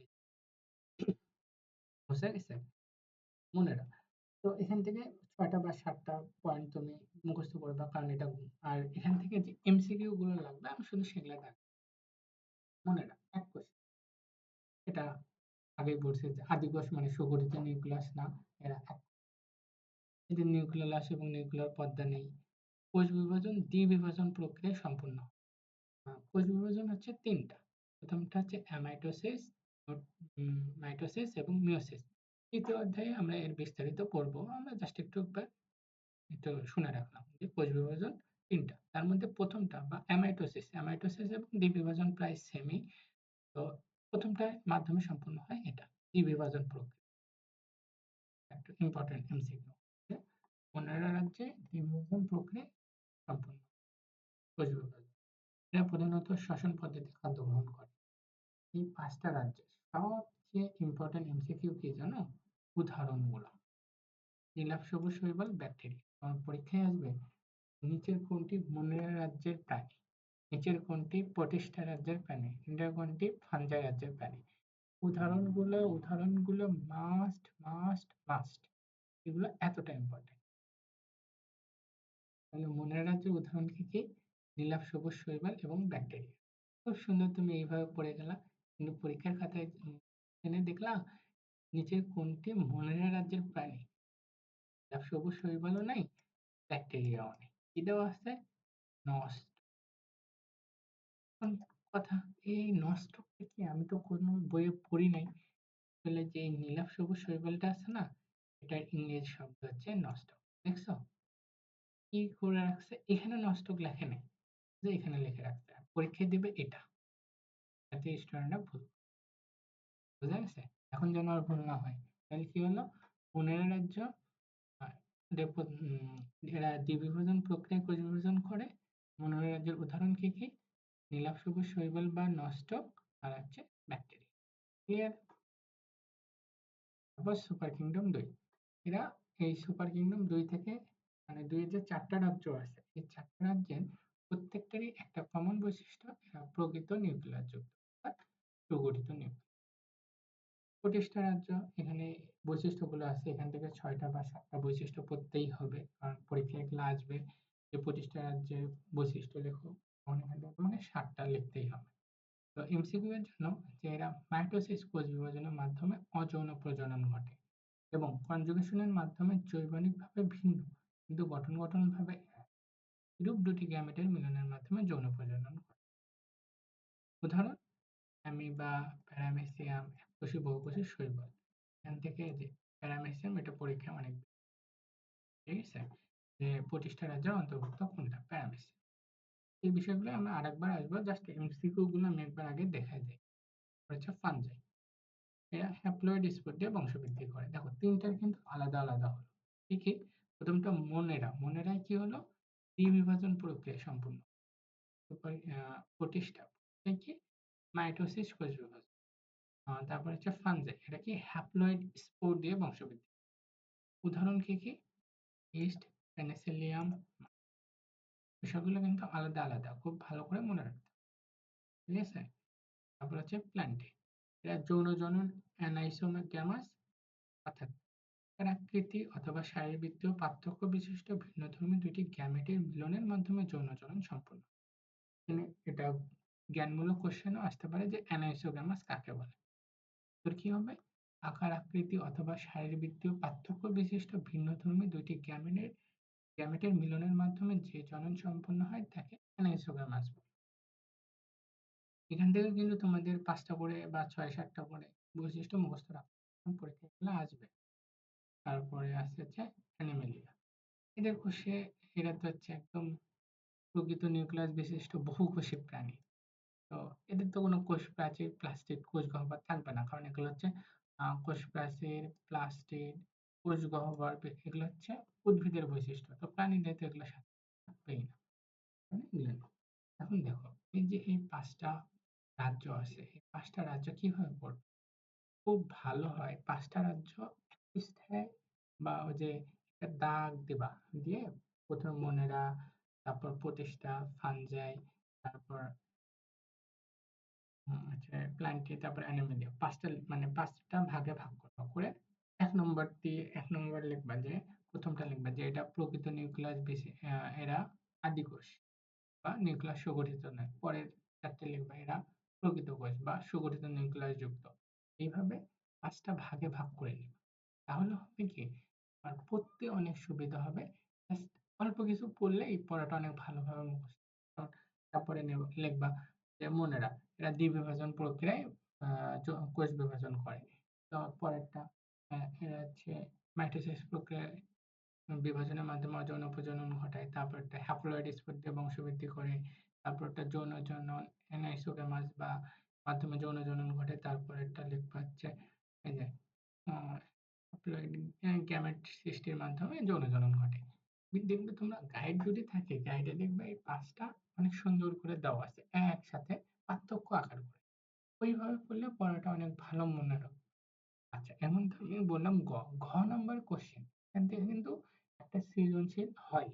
বুঝা গেছে? মনে রাখা। তো এখান থেকে ৬ টা বা ৭ টা পয়েন্ট তুমি মুখস্থ করবা, কারণ এটা আর এখান থেকে যে এমসিকিউ গুলো লাগবে আমি শুধু সেগুলা মনে রাখ। ১ কোয়েশ্চেন। এটা আগেই বলছি যে আদিকোষ মানে সুগঠিত নিউক্লিয়াস না। এরা এদের নিউক্লিয়াস এবং নিউক্লিয়ার পর্দা নেই। কোষ বিভাজন দ্বি-বিভাজন প্রক্রিয়ায় সম্পূর্ণ হয়। কোষ বিভাজন হচ্ছে ৩ টা। প্রথমটা হচ্ছে অ্যামাইটোসিস, মাইটোসিস এবং মিয়োসিস। ৩য় অধ্যায়ে আমরা এর বিস্তারিত পড়বো। আমরা জাস্ট একটু শুনে রাখলাম যে কোষ বিভাজন ৩ টা। তার মধ্যে ১ম টা বা অ্যামাইটোসিস, অ্যামাইটোসিস এবং দ্বিবিভাজন প্রায় সেমই। তো ১ম টার মাধ্যমে সম্পন্ন হয় এটা, দ্বিবিভাজন প্রক্রিয়া। একটা ইম্পোর্টেন্ট এমসিকিউ। অন্যান্য রাজ্যে দ্বিবিভাজন প্রক্রিয়া সম্পন্ন কোষ বিভাজন। এরা প্রধানত শ্বসন পদ্ধতিতে খাদ্য গ্রহণ করে। এই ৫ টা রাজ্যের সবচেয়ে ইম্পোর্টেন্ট এমসিকিউ কি জানো? উদাহরণগুলো। নীলাভ সবুজ শৈবাল ব্যাকটেরিয়া। তোমার পরীক্ষায় আসবে নিচের কোনটি মোনেরা রাজ্যের প্রাণী? নিচের কোনটি প্রোটিস্টা রাজ্যের প্রাণী? নিচের কোনটি ফাঞ্জাই রাজ্যের প্রাণী? উদাহরণগুলো মাস্ট। এগুলো এতটা ইম্পর্টেন্ট। তাহলে মোনেরা রাজ্যের উদাহরণ কি কি? নীলাভ সবুজ শৈবাল এবং ব্যাকটেরিয়া। খুব সুন্দর তুমি এইভাবে পড়ে গেলা। কিন্তু পরীক্ষার খাতায় এনে দেখলা নিচের কোনটি মোনেরা রাজ্যের প্রাণী? নীলাভ সবুজ শৈবালও নাই, ব্যাকটেরিয়াও নেই। কি দেওয়া আছে? নষ্ট। এখন কথা, এই নষ্টকটা কি আমি তো কোনো বইয়ে পড়ি নাই। আসলে যে এই নীলাভ সবুজ শৈবালটা আছে না, এটার ইংরেজি শব্দ হচ্ছে নষ্টক। দেখছো? কি করে রাখছে? এখানে নষ্টক লেখে নাই। যে এখানে লিখে রাখছে। পরীক্ষায় দিবে এটা। যাতে স্টুডেন্টরা ভুল, বুঝা গেছে? এখন যেন আর ভুল না হয়। তাহলে কি হলো? পুনের রাজ্য আ এরা দ্বিবিভাজন প্রক্রিয়ায় কোষ বিভাজন করে। মনোহর রাজ্যের উদাহরণ কি কি? নীলাভ সবুজ শৈবাল বা নষ্টক আর হচ্ছে ব্যাকটেরিয়া। ক্লিয়ার? তারপর সুপার কিংডম ২। এরা এই সুপার কিংডম ২ থেকে মানে ২ এর যে ৪ টা রাজ্য আছে, এই ৪ টা রাজ্যের প্রত্যেকটারই একটা কমন বৈশিষ্ট্য, এরা প্রকৃত নিউক্লিয়াস যুক্ত অর্থাৎ সুগঠিত নিউক্লিয়াস। প্রতিষ্ঠা রাজ্য, এখানে বৈশিষ্ট্যগুলো আছে, এখান থেকে ৬ টা বা ৭ টা বৈশিষ্ট্য পড়তেই হবে। কারণ পরীক্ষায় এগুলো আসবে যে প্রতিষ্ঠা রাজ্যের বৈশিষ্ট্য লেখো। তখন এখান থেকে মানে ৭ টা লিখতেই হবে। তো এমসিকিউ এর জন্য যে এরা মাইটোসিস কোষ বিভাজনের মাধ্যমে অযৌন প্রজনন ঘটে এবং কনজুগেশনের মাধ্যমে জৈবনিকভাবে ভিন্ন কিন্তু গঠনগতভাবে এক এরূপ দুটি গ্যামেটের মিলনের মাধ্যমে যৌন প্রজনন ঘটে। উদাহরণ: অ্যামিবা, প্যারামেসিয়াম, এককোষী বহুকোষী শৈবাল। এখান থেকে যে প্যারামেসিয়াম, এটা পরীক্ষায় অনেক, ঠিক আছে? যে প্রতিষ্ঠা রাজ্যের অন্তর্ভুক্ত কোনটা? প্যারামেসিয়াম। এই বিষয়গুলো আমরা আরেকবার আসবো, জাস্ট এমসিকিউ গুলো আমি একবার আগে দেখাই দেই। হচ্ছে ফানজাই। এরা হ্যাপ্লয়েড স্পোর দিয়ে বংশবৃদ্ধি করে। দেখো ৩ টার কিন্তু আলাদা হলো। কি কি? প্রথমটা মোনেরা। মোনেরায় কি হলো? দ্বিবিভাজন প্রক্রিয়া সম্পূর্ণ। সুপার প্রতিষ্ঠা। এটা কি? মাইটোসিস কোষ বিভাজন। তারপর হচ্ছে ফানজাই। এটা কি? হ্যাপ্লয়েড স্পোর দিয়ে বংশবৃদ্ধি। উদাহরণ কি কি? East, Penicillium. বিষয়গুলো কিন্তু আলাদা। খুব ভালো করে মনে রাখতে হবে। ঠিক আছে? তারপর হচ্ছে প্ল্যান্টে। এরা যৌন জনন অ্যানাইসোগ্যামাস অর্থাৎ এর আকৃতি অথবা শারীরবৃত্তীয় পার্থক্য বিশিষ্ট ভিন্নধর্মী দুইটি গ্যামেটের মিলনের মাধ্যমে যৌনচলন সম্পন্ন। এখানে এটা জ্ঞানমূলক কোশ্চেনও আসতে পারে যে অ্যানাইসোগ্যামাস কাকে বলে? তোর কি হবে? আকার আকৃতি অথবা শারীরবৃত্তীয় পার্থক্য বিশিষ্ট ভিন্নধর্মী দুইটি গ্যামেটের মিলনের মাধ্যমে যে জনন সম্পন্ন হয় তাকে অ্যানাইসোগ্যামাস বলে। এখান থেকে কিন্তু তোমাদের ৫ টা করে বা ৬-৭ টা করে বৈশিষ্ট্য মুখস্থ রাখতে হবে। পরীক্ষায় আসবে। তারপরে আছে হচ্ছে অ্যানিমেলিয়া। এদের কোষে, এরা তো হচ্ছে একদম প্রকৃত নিউক্লিয়াস বিশিষ্ট বহুকোষী প্রাণী। তো এদের তো কোনো কোষ প্রাচীর, প্লাস্টিড, কোষ গহ্বর থাকবে না। কারণ এগুলো হচ্ছে কোষ প্রাচীর, প্লাস্টিড, কোষ গহ্বর, এগুলো হচ্ছে উদ্ভিদের বৈশিষ্ট্য। তো প্রাণীদের তো এগুলো সাথে থাকবেই না। মানে মিলে না। এখন দেখো, এই যে এই ৫ টা রাজ্য আছে, এই ৫ টা রাজ্য কিভাবে পড়বে? খুব ভালো হয় ৫ টা রাজ্য এক পৃষ্ঠায় বা ওই যে একটা দাগ দিবা, দিয়ে ১ম মনেরা, তারপর প্রতিষ্ঠা, ফানজাই, তারপর হচ্ছে প্ল্যান্টি, তারপর অ্যানিমেলিয়া। ৫ টা মানে ৫ টা ভাগে ভাগ করবা। করে ১ নম্বর দিয়ে ১ নম্বর লিখবা যে ১ম টা লিখবা যে এটা প্রকৃত নিউক্লিয়াস এরা আদিকোষ বা নিউক্লিয়াস সুগঠিত নয়। পরের ৪ টে লিখবা এরা প্রকৃত কোষ বা সুগঠিত নিউক্লিয়াস যুক্ত। এইভাবে ৫ টা ভাগে ভাগ করে নিবা। তাহলে হবে কি? আর পড়তে অনেক সুবিধা হবে। জাস্ট অল্প কিছু পড়লে এই পড়াটা অনেক ভালোভাবে মুখস্থ। তারপরে লিখবা যে মনে রাখ এরা দ্বিবিভাজন প্রক্রিয়ায় কোষ বিভাজন করে। তো পরেরটা এরা হচ্ছে মাইটোসিস প্রক্রিয়ায় বিভাজনের মাধ্যমে অযৌন প্রজনন ঘটায়। তারপরেরটা হ্যাপ্লয়েড স্পোর দিয়ে বংশবৃদ্ধি করে। তারপরেরটা যৌন জনন অ্যানাইসোগামাস বা মাধ্যমে যৌন জনন ঘটে। তারপরেরটা লিখবা হচ্ছে এই যে আ হ্যাপ্লয়েড গ্যামেট সৃষ্টির মাধ্যমে যৌন জনন ঘটে। দেখবে তোমরা গাইড যদি থাকে গাইডে দেখবে এই ৫ টা অনেক সুন্দর করে দেওয়া আছে। একসাথে পার্থক্য আকার করে। ওইভাবে পড়লে পড়াটা অনেক ভালো মনে হবে। আচ্ছা এমন তো আমি বললাম ঘ নাম্বার কোয়েশ্চেন। এখান থেকে কিন্তু একটা সৃজনশীল হয়।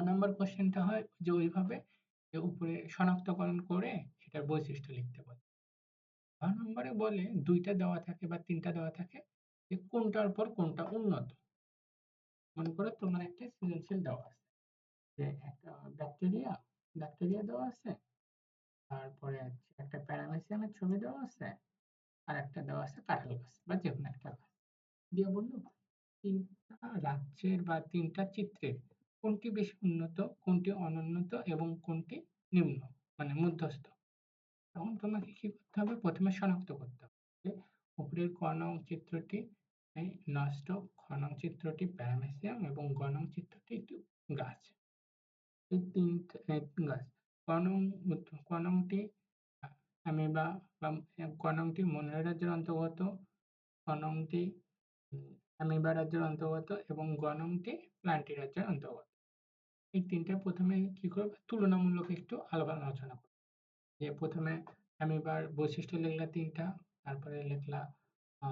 নাম্বার কোয়েশ্চেনটা হয় যে ওইভাবে যে উপরে শনাক্তকরণ করে সেটার বৈশিষ্ট্য লিখতে বলে। নম্বরে বলে ২ টা দেওয়া থাকে বা ৩ টা দেওয়া থাকে যে কোনটার পর কোনটা উন্নত। মনে করো তোমার একটা সৃজনশীল দেওয়া আছে। যে একটা ব্যাকটেরিয়া, ব্যাকটেরিয়া দেওয়া আছে। তারপরে হচ্ছে একটা প্যারামেসিয়ামের ছবি দেওয়া আছে। আরেকটা দেওয়া আছে কাঁঠাল গাছ বা যেকোনো একটা গাছ। দিয়ে বলল ৩ টা রাজ্যের বা ৩ টা চিত্রের কোনটি বেশি উন্নত, কোনটি অনুন্নত এবং কোনটি নিম্ন মানে মধ্যস্থ। তখন তোমাকে কি করতে হবে? ১ম এ শনাক্ত করতে হবে যে উপরের ক নং চিত্রটি নষ্ট, খ নং চিত্রটি প্যারামেসিয়াম এবং গ নং চিত্রটি একটি গাছ। এই ৩ গাছ। ক নং ক নংটি অ্যামিবা বা ক নংটি মনের রাজ্যের অন্তর্গত, খ নংটি অ্যামিবা রাজ্যের অন্তর্গত এবং গ নংটি প্ল্যান্টি রাজ্যের অন্তর্গত। এই ৩ টা ১ম এ কি করবে? তুলনামূলক একটু আলোচনা করবে। যে ১ম এ অ্যামিবার বৈশিষ্ট্য লিখলা ৩ টা, তারপরে লিখলা আ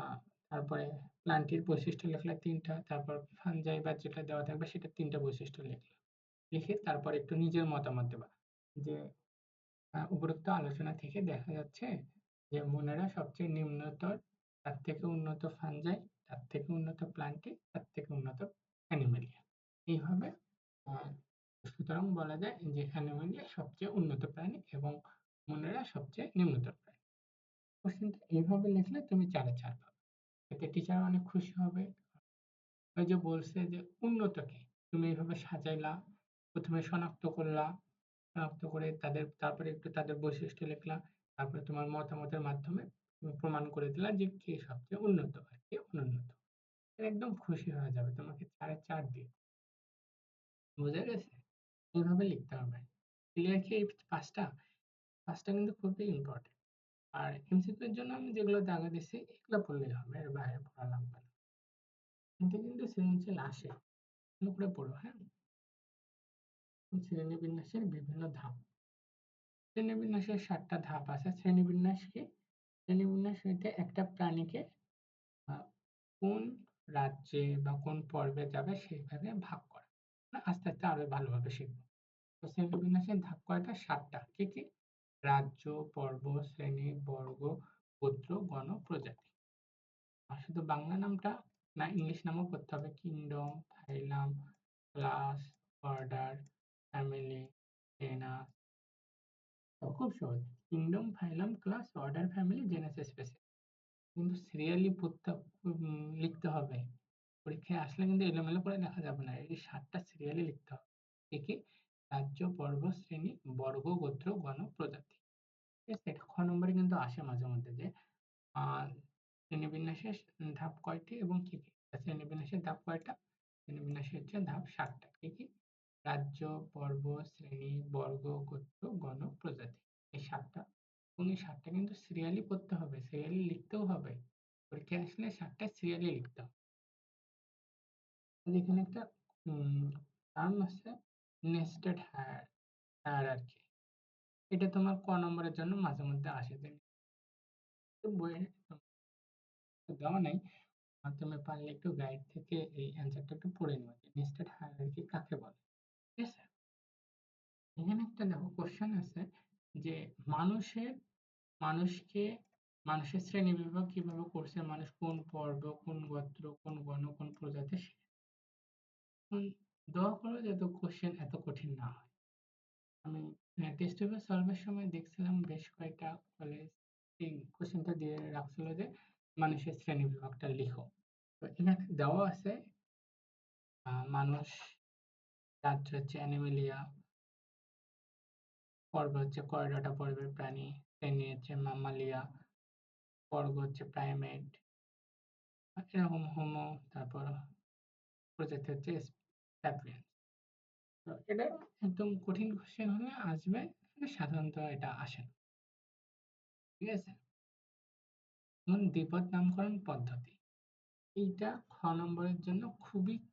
তারপরে প্ল্যান্টের বৈশিষ্ট্য লিখলা ৩ টা, তারপর ফানজাই বা যেটা দেওয়া থাকবে সেটার ৩ টা বৈশিষ্ট্য লিখলা। লিখে তারপর একটু নিজের মতামত দেবা। যে উপরোক্ত আলোচনা থেকে দেখা যাচ্ছে যে মোনেরা সবচেয়ে নিম্নতর, তার থেকে উন্নত ফানজাই, তার থেকে উন্নত প্ল্যান্টি, তার থেকে উন্নত অ্যানিমেলিয়া। এইভাবে আ সুতরাং বলা যায় যে অ্যানিমেলিয়া সবচেয়ে উন্নত প্রাণী এবং মোনেরা সবচেয়ে নিম্নতর প্রাণী। কোশ্চেনটা এইভাবে লিখলে তুমি ৪ এ ৪ পাবে। এতে টিচার অনেক খুশি হবে। ওই যে বলছে যে উন্নত কি? তুমি এভাবে সাজাইলা, ১ম এ শনাক্ত করলা, শনাক্ত করে তারপরে একটু তাদের বৈশিষ্ট্য লিখলা। তারপরে তোমার মতামতের মাধ্যমে তুমি প্রমাণ করে দিলা যে কে সবচেয়ে উন্নত আর কে অনুন্নত। একদম খুশি হয়ে যাবে। তোমাকে ৪ এ ৪ দিয়ে। বোঝা গেছে? এভাবে লিখতে হবে। ক্লিয়ার কি এই ৫ টা? ৫ টা কিন্তু খুবই ইম্পোর্টেন্ট। আর এমসিকিউ এর জন্য আমি যেগুলো দাগা দিছি এগুলো পড়লেই হবে। এর বাইরে পড়া লাগবে না। এতে কিন্তু সৃজনশীল আসে। ভালো করে পড়ো, হ্যাঁ? শ্রেণীবিন্যাসের বিভিন্ন ধাপ। শ্রেণীবিন্যাসের ৭ টা ধাপ আছে। শ্রেণীবিন্যাস কি? শ্রেণীবিন্যাস হইতে একটা প্রাণীকে আ কোন রাজ্যে বা কোন পর্বে যাবে সেইভাবে ভাগ করা। আস্তে, আস্তে আরো ভালোভাবে শিখব। তো শ্রেণীবিন্যাসের ধাপ কয়টা? ৭ টা। কি, কি? রাজ্য, পর্ব, শ্রেণী, বর্গ, গোত্র, গণ, প্রজাতি। আর শুধু বাংলা নামটা না ইংলিশ নামও করতে হবে। Kingdom, phylum, class, order, family, genus. খুব সহজ। Kingdom, phylum, class, order, family, genus, species. কিন্তু সিরিয়ালি পড়তে লিখতে হবে। পরীক্ষায় আসলে কিন্তু এলোমেলো করে লেখা যাবে না। এই ৭ টা সিরিয়ালি লিখতে হবে। কি, কি? রাজ্য, পর্ব, শ্রেণী, বর্গ, গোত্র, গণ, প্রজাতি। ঠিক আছে? এটা খ নম্বরে কিন্তু আসে মাঝে মধ্যে যে আ শ্রেণীবিন্যাসের ধাপ কয়টি এবং কি, কি? শ্রেণীবিন্যাসের ধাপ কয়টা? শ্রেণীবিন্যাসের হচ্ছে ধাপ ৭ টা। কি, কি? রাজ্য, পর্ব, শ্রেণী, বর্গ, গোত্র, গণ, প্রজাতি। এই ৭ টা এবং এই ৭ টা কিন্তু সিরিয়ালি পড়তে হবে। সিরিয়ালি লিখতেও হবে। পরীক্ষায় আসলে ৭ টা সিরিয়ালি লিখতে হবে। এখানে একটা উম টার্ম আছে নেস্টেড হায়ারার্কি। এটা তোমার ক নম্বরের জন্য মাঝে মধ্যে আসে। যে বইয়ে দেওয়া নাই। তুমি পারলে একটু গাইড থেকে এই অ্যান্সারটা একটু পড়ে নিও যে নেস্টেড হায়ারার্কি কাকে বলে? ঠিক আছে? এখানে একটা দেখো কোয়েশ্চেন আছে যে মানুষের মানুষকে মানুষের শ্রেণীবিভাগ কিভাবে করছে? মানুষ কোন পর্ব, কোন গোত্র, কোন গণ, কোন প্রজাতি উম দোয়া করো যাতে কোয়েশ্চেন এত কঠিন না হয়। আমি টেস্ট পেপার সলভের সময় দেখছিলাম বেশ কয়েকটা কলেজ এই কোয়েশ্চেনটা দিয়ে রাখছিল যে মানুষের শ্রেণীবিভাগটা লিখো। তো এখানে দেওয়া আছে মানুষ, রাজ্য হচ্ছে অ্যানিমেলিয়া, পর্ব হচ্ছে করডাটা পর্বের প্রাণী, শ্রেণী হচ্ছে মাম্মালিয়া, বর্গ হচ্ছে প্রাইমেট, এরকম হোমো, তারপর প্রজাতি হচ্ছে স্যাপিয়েন্স। তো এটা একদম কঠিন কোশ্চেন হলে আসবে, কিন্তু সাধারণত এটা আসে না। ঠিক আছে? এখন দ্বিপদ নামকরণ পদ্ধতি। এইটা খ নম্বরের জন্য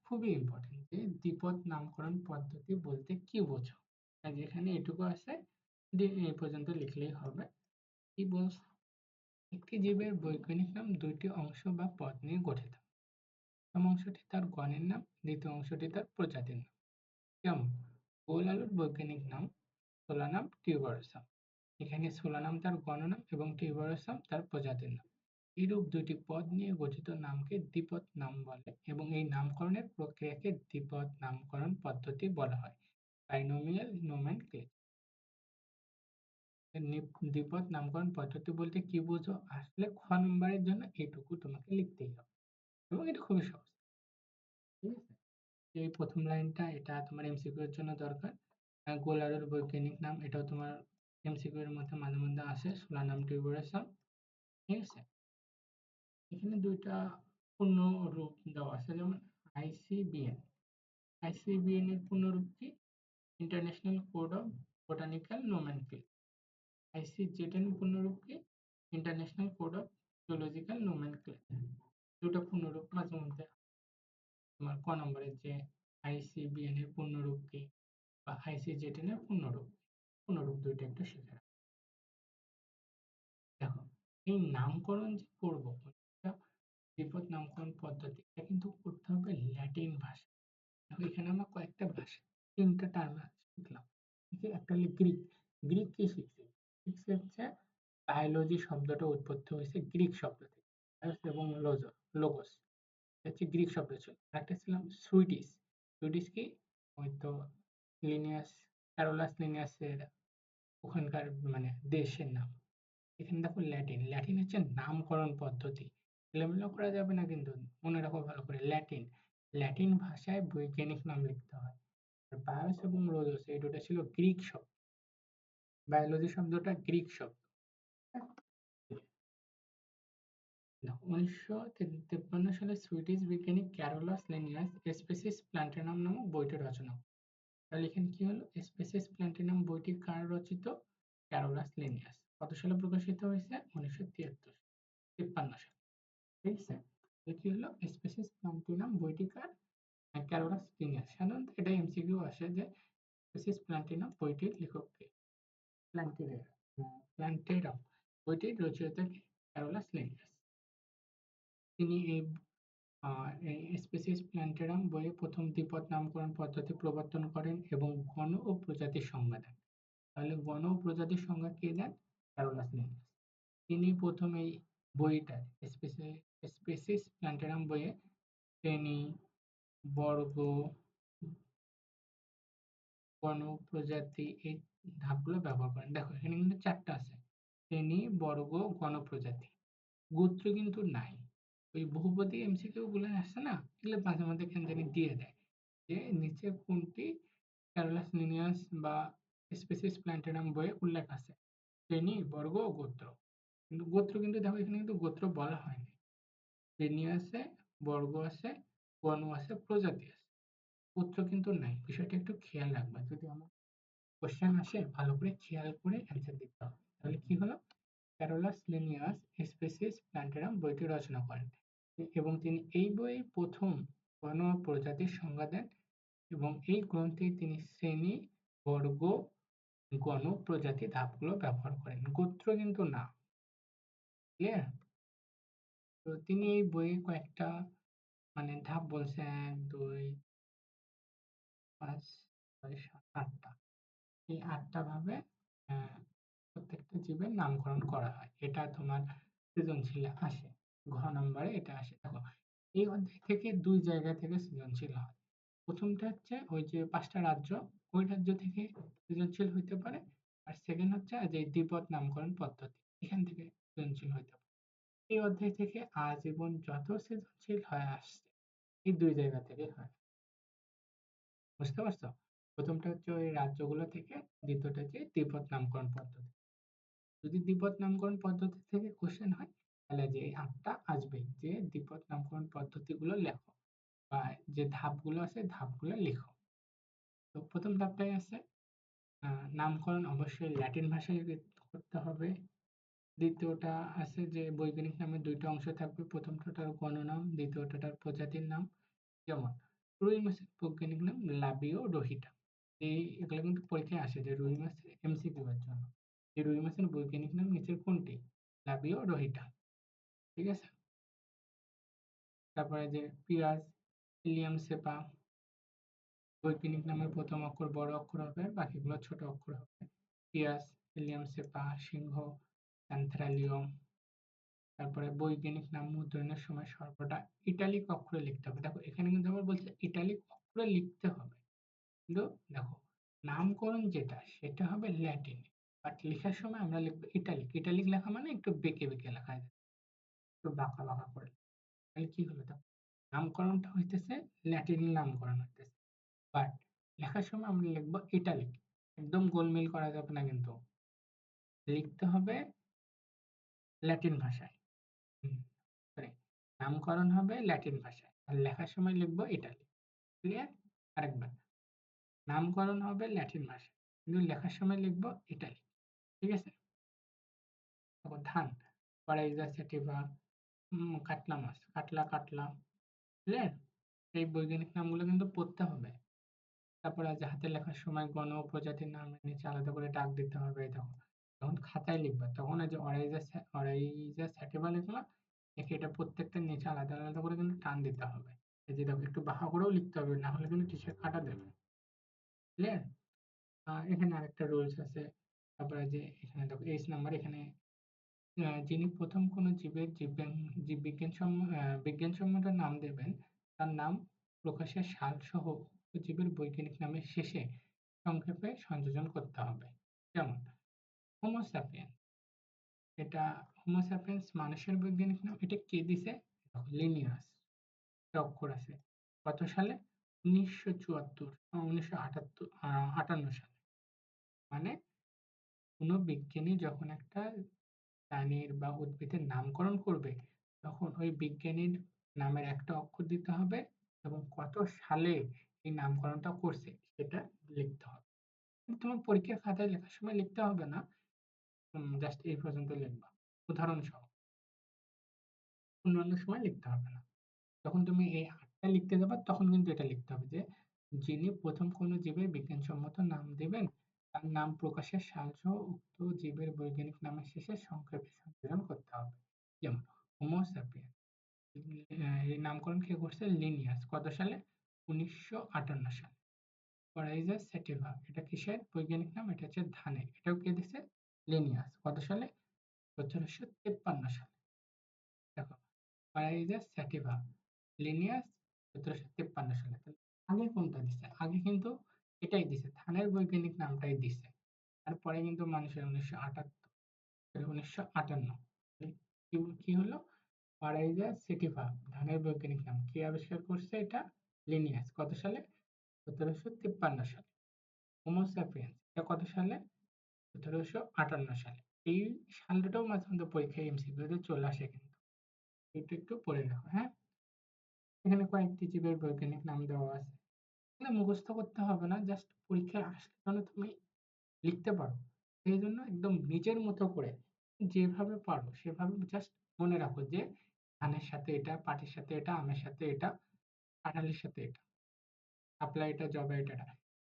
খুবই ইম্পর্টেন্ট যে দ্বিপদ নামকরণ পদ্ধতি বলতে কি বোঝো? আর যেখানে এটুকু আছে এই পর্যন্ত লিখলেই হবে। কি বলছে? একটি জীবের বৈজ্ঞানিক নাম দুইটি অংশ বা পদ নিয়ে গঠিত। প্রথম অংশটি তার গণের নাম, দ্বিতীয় অংশটি তার প্রজাতির নাম। যেমন গোল আলুর বৈজ্ঞানিক নাম সোলানাম টিউবারসাম। এখানে সোলানাম তার গণনাম এবং টিউবারসাম তার প্রজাতির নাম। এইরূপ দুইটি পদ নিয়ে গঠিত নামকে দ্বিপদ নাম বলে এবং এই নামকরণের প্রক্রিয়াকে দ্বিপদ নামকরণ পদ্ধতি বলা হয়। Binomial nomenclature. দ্বিপদ নামকরণ পদ্ধতি বলতে কি বোঝো? আসলে খ নম্বরের জন্য এটুকু তোমাকে লিখতেই হবে এবং এটা খুবই সহজ। ঠিক আছে? এই প্রথম লাইনটা এটা তোমার এমসিকিউ এর জন্য দরকার। গোল আলুর বৈজ্ঞানিক নাম, এটাও তোমার এমসিকিউ এর মধ্যে মাঝে মধ্যে আসে, সোলানাম টিউবারসাম। ঠিক আছে? এখানে দুইটা পূর্ণ রূপ দেওয়া আছে, যেমন আইসিবিএন। আইসিবিএন এর পূর্ণ রূপ কি? International code of botanical nomenclature. ICZ এর পূর্ণ রূপ কি? International code of zoological nomenclature. দুটো পূর্ণ রূপ মাঝে মধ্যে তোমার ক নম্বরের যে আইসিবিএন এর পূর্ণ রূপ কি বা আইসিজেড এর পূর্ণ রূপ, দুইটা একটু শিখে রাখো। দেখো, এই নামকরণ যে করবো, দ্বিপদ নামকরণ পদ্ধতি, এটা কিন্তু করতে হবে ল্যাটিন ভাষা। এখানে আমরা কয়েকটা ভাষা, তিনটা টার্ম শিখলাম। একটা হলো গ্রিক। গ্রিক কি শিখছি? শিখছি হচ্ছে বায়োলজি শব্দটা উৎপত্তি হয়েছে গ্রিক শব্দ থেকে, এবং লোগোস হচ্ছে গ্রিক শব্দ ছিল। একটা ছিলাম সুইডিশ। সুইডিশ কি? ওই তো লিনিয়াস, ক্যারোলাস লিনিয়াসের ওখানকার মানে দেশের নাম। এখানে দেখো ল্যাটিন। ল্যাটিন হচ্ছে নামকরণ পদ্ধতি। এলোমেলো করা যাবে না কিন্তু, মনে রাখো ভালো করে। ল্যাটিন, ল্যাটিন ভাষায় বৈজ্ঞানিক নাম লিখতে হয়। আর বায়োস এবং লোগোস এই দুটো ছিল গ্রিক শব্দ। বায়োলজি শব্দটা গ্রিক শব্দ। 1953 সালে সুইডিশ বিজ্ঞানী ক্যারোলাস লিনিয়াস স্পেসিস প্ল্যান্টেনাম নামক বইটি রচনা করেন। তাহলে এখানে কি হলো? স্পেসিস প্ল্যান্টেনাম বইটি কার রচিত? Carolus Linnaeus. কত সালে প্রকাশিত হয়েছে? 1953 সালে। ঠিক আছে? কি হলো? স্পেসিস প্ল্যান্টেনাম বইটি কার? Carolus Linnaeus. সাধারণত এটা এমসিকিউ আসে যে স্পেসিস প্ল্যান্টেনাম বইটির লেখক কে? প্ল্যান্টেরাম বইটির রচয়িতা কে? Carolus Linnaeus. তিনি এই স্পেসিস প্ল্যান্টেরাম বইয়ে প্রথম দ্বিপদ নামকরণ পদ্ধতি প্রবর্তন করেন এবং গণ ও প্রজাতির সংজ্ঞা দেন। তাহলে গণ ও প্রজাতির সংজ্ঞা কে দেন? Carolus Linnaeus. তিনি প্রথম এই বইটা স্পেসিস প্ল্যান্টেরাম বইয়ে শ্রেণী, বর্গ, গণ, প্রজাতি এই ধাপগুলো ব্যবহার করেন। দেখো এখানে কিন্তু চারটা আছে, শ্রেণী, বর্গ, গণ, প্রজাতি। গোত্র কিন্তু নাই। ওই বহুপদী এমসিকিউ গুলো আসছে না, এগুলো মাঝে মাঝে কেন জানি দিয়ে দেয় যে নিচে কোনটি ক্যারোলাস লিনিয়াস বা স্পেসিস প্ল্যান্টেরাম বইয়ে উল্লেখ আছে, শ্রেণী, বর্গ, গোত্র। কিন্তু গোত্র কিন্তু দেখো এখানে কিন্তু গোত্র বলা হয়নি। শ্রেণী আছে, বর্গ আছে, গণ আছে, প্রজাতি আছে, গোত্র কিন্তু নাই। বিষয়টা একটু খেয়াল রাখবা, যদি আমার কোশ্চেন আসে ভালো করে খেয়াল করে অ্যান্সার দিতে হবে। তাহলে কি হলো? ক্যারোলাস লিনিয়াস স্পেসিস প্ল্যান্টেরাম বইটি রচনা করেন এবং তিনি এই বইয়ে প্রথম গণ ও প্রজাতির সংজ্ঞা দেন এবং এই গ্রন্থে তিনি শ্রেণী, বর্গ, গণ, প্রজাতি ধাপগুলো ব্যবহার করেন। গোত্র কিন্তু না। ক্লিয়ার? তো তিনি এই বইয়ে কয়েকটা মানে ধাপ বলছে, ১, ২, ৫, ৬, ৭, ৮টা। এই ৮টা ভাবে প্রত্যেকটা জীবের নামকরণ করা হয়। এটা তোমার সৃজনশীলে আসে। ঘ নম্বরে এটা আসে। দেখো, এই অধ্যায় থেকে ২ জায়গা থেকে সৃজনশীল হয়। প্রথমটা হচ্ছে ওই যে ৫টা রাজ্য, ওই রাজ্য থেকে সৃজনশীল হইতে পারে। আর সেকেন্ড হচ্ছে যে দ্বিপদ নামকরণ পদ্ধতি, এখান থেকে সৃজনশীল হইতে পারে। এই অধ্যায় থেকে আজীবন যত সৃজনশীল হয়ে আসছে এই ২ জায়গা থেকে হয়। বুঝতে পারছো? প্রথমটা হচ্ছে ওই রাজ্যগুলো থেকে, দ্বিতীয়টা হচ্ছে তিব্বত নামকরণ পদ্ধতি। যদি তিব্বত নামকরণ পদ্ধতি থেকে কোশ্চেন হয় তাহলে যে এই ৮ টা আসবেই যে তিব্বত নামকরণ পদ্ধতিগুলো লেখো বা যে ধাপগুলো আছে ধাপগুলো লিখো। তো প্রথম ধাপটাই আছে নামকরণ অবশ্যই ল্যাটিন ভাষায় করতে হবে। দ্বিতীয়টা আছে যে বৈজ্ঞানিক নামের ২ টা অংশ থাকবে। প্রথমটার গণনাম, দ্বিতীয়টার প্রজাতির নাম। যেমন রুই মাছের বৈজ্ঞানিক নাম লাবিও রোহিটা। এগুলো কিন্তু পরীক্ষায় আসে যে রুই মাছের এমসিকিউ এর জন্য। এই রুই মাছের বৈজ্ঞানিক নাম নিচের কোনটি? লাবিও রোহিটা। ঠিক আছে? তারপরে যে পিঁয়াজ, ইলিয়াম সেপা। বৈজ্ঞানিক নামের প্রথম অক্ষর বড় অক্ষর হবে, বাকিগুলো ছোট অক্ষর হবে। পিয়াস, ইলিয়াম সেপা, সিংহ, প্যান্থেরালিয়ম। তারপরে বৈজ্ঞানিক নাম মুদ্রণের সময় সর্বদা ইটালিক অক্ষরে লিখতে হবে। দেখো এখানে কিন্তু আবার বলছে ইটালিক অক্ষরে লিখতে হবে। কিন্তু দেখো নামকরণ যেটা সেটা হবে ল্যাটিনে। বাট লেখার সময় আমরা লিখবো ইটালিক। ইটালিক লেখা মানে একটু বেঁকে বেঁকে লেখা যায়, একটু বাঁকা বাঁকা করে। তাহলে কি হলো দেখো নামকরণটা হইতেছে ল্যাটিন নামকরণ হইতেছে। বাট লেখার সময় আমরা লিখবো ইটালিক। একদম গোলমেল করা যাবে না কিন্তু। লিখতে হবে ল্যাটিন ভাষায়। সরি, নামকরণ হবে ল্যাটিন ভাষায়। আর লেখার সময় লিখবো ইটালিক। ক্লিয়ার? আরেকবার। নামকরণ হবে ল্যাটিন ভাষায়। কিন্তু লেখার সময় লিখবো ইটালিক। ঠিক আছে? তারপর ধান, পারাইজা স্যাটিভা, কাতলা মাছ, কাতলা কাতলা। ক্লিয়ার? এই বৈজ্ঞানিক নামগুলো কিন্তু পড়তে হবে। তারপরে আছে হাতে লেখার সময় গণ ও প্রজাতির নামের নিচে আলাদা করে দাগ দিতে হবে। দেখো যখন খাতায় লিখবা তখন এই যে অরাইজা স্যাটিভা লিখলা, একে এটা প্রত্যেকটার নিচে আলাদা আলাদা করে কিন্তু টান দিতে হবে। এই যে দেখো একটু বাঁকা করেও লিখতে হবে, না হলে কিন্তু টিচার কাটা দেবে। ক্লিয়ার? এখানে আরেকটা রুলস আছে। তারপরে যে এখানে দেখো এইচ নাম্বার, এখানে যিনি প্রথম কোনো জীবের বিজ্ঞানসম্মত নাম দেবেন তার নাম প্রকাশের সাল সহ উক্ত জীবের বৈজ্ঞানিক নামের শেষে সংক্ষেপে সংযোজন করতে হবে। যেমন হোমো স্যাপিয়েন্স, এটা হোমো স্যাপিয়েন্স মানুষের বৈজ্ঞানিক নাম। এটা কে দিছে? লিনিয়াস, একটা অক্ষর আছে। কত সালে? ১৯৭৪ ১৯৭৮ ৫৮ সালে। মানে কোনো বিজ্ঞানী যখন একটা প্রাণীর বা উদ্ভিদের নামকরণ করবে তখন ওই বিজ্ঞানীর নামের একটা অক্ষর দিতে হবে এবং কত সালে এই নামকরণটা করছে সেটা লিখতে হবে। তোমার পরীক্ষার খাতায় লেখার সময় লিখতে হবে না, জাস্ট এই পর্যন্ত লিখবা উদাহরণ সহ। অন্যান্য সময় লিখতে হবে না। যখন তুমি এই ৮ টা লিখতে যাবা তখন কিন্তু এটা লিখতে হবে যে যিনি প্রথম কোনো জীবের বিজ্ঞানসম্মত নাম দেবেন তার নাম প্রকাশের সালসহ উক্ত জীবের বৈজ্ঞানিক নামের শেষে সংক্ষেপে সংযোজন করতে হবে। যেমন হোমো স্যাপিয়েন্স, এই নামকরণ কে করছে? লিনিয়াস। কত সালে? ১৯৫৮ সালে। অরাইজা স্যাটিভা, এটা কিসের বৈজ্ঞানিক নাম? এটা হচ্ছে ধানের। এটাও কে দিছে? লিনিয়াস। কত সালে? ১৭৫৩ সালে। দেখো অরাইজা স্যাটিভা, লিনিয়াস ১৭৫৩ সালে। তাহলে আগে কোনটা দিছে? আগে কিন্তু এটাই দিছে, ধানের বৈজ্ঞানিক নামটাই দিছে। তারপরে কিন্তু মানুষের ১৯৫৮ কি হলো? অরাইজা সেটিভা, ধানের বৈজ্ঞানিক নাম। কে আবিষ্কার করছে এটা? লিনিয়াস। কত সালে? ১৭৫৩ সালে। হোমো স্যাপিয়েন্স, এটা কত সালে? ১৭৫৮ সালে। এই সালটাও মাঝে মধ্যে পরীক্ষায় এমসিকিউতে চলে আসে কিন্তু। একটু একটু পড়ে রাখো, হ্যাঁ? এখানে কয়েকটি জীবের বৈজ্ঞানিক নাম দেওয়া আছে। এগুলো মুখস্থ করতে হবে না, জাস্ট পরীক্ষায় আসলে যেন তুমি লিখতে পারো। সেই জন্য একদম নিজের মতো করে যেভাবে পারো সেভাবে জাস্ট মনে রাখো যে ধানের সাথে এটা, পাটের সাথে এটা, আমের সাথে এটা, কাঁঠালের সাথে এটা, শাপলা এটা, জবা এটা।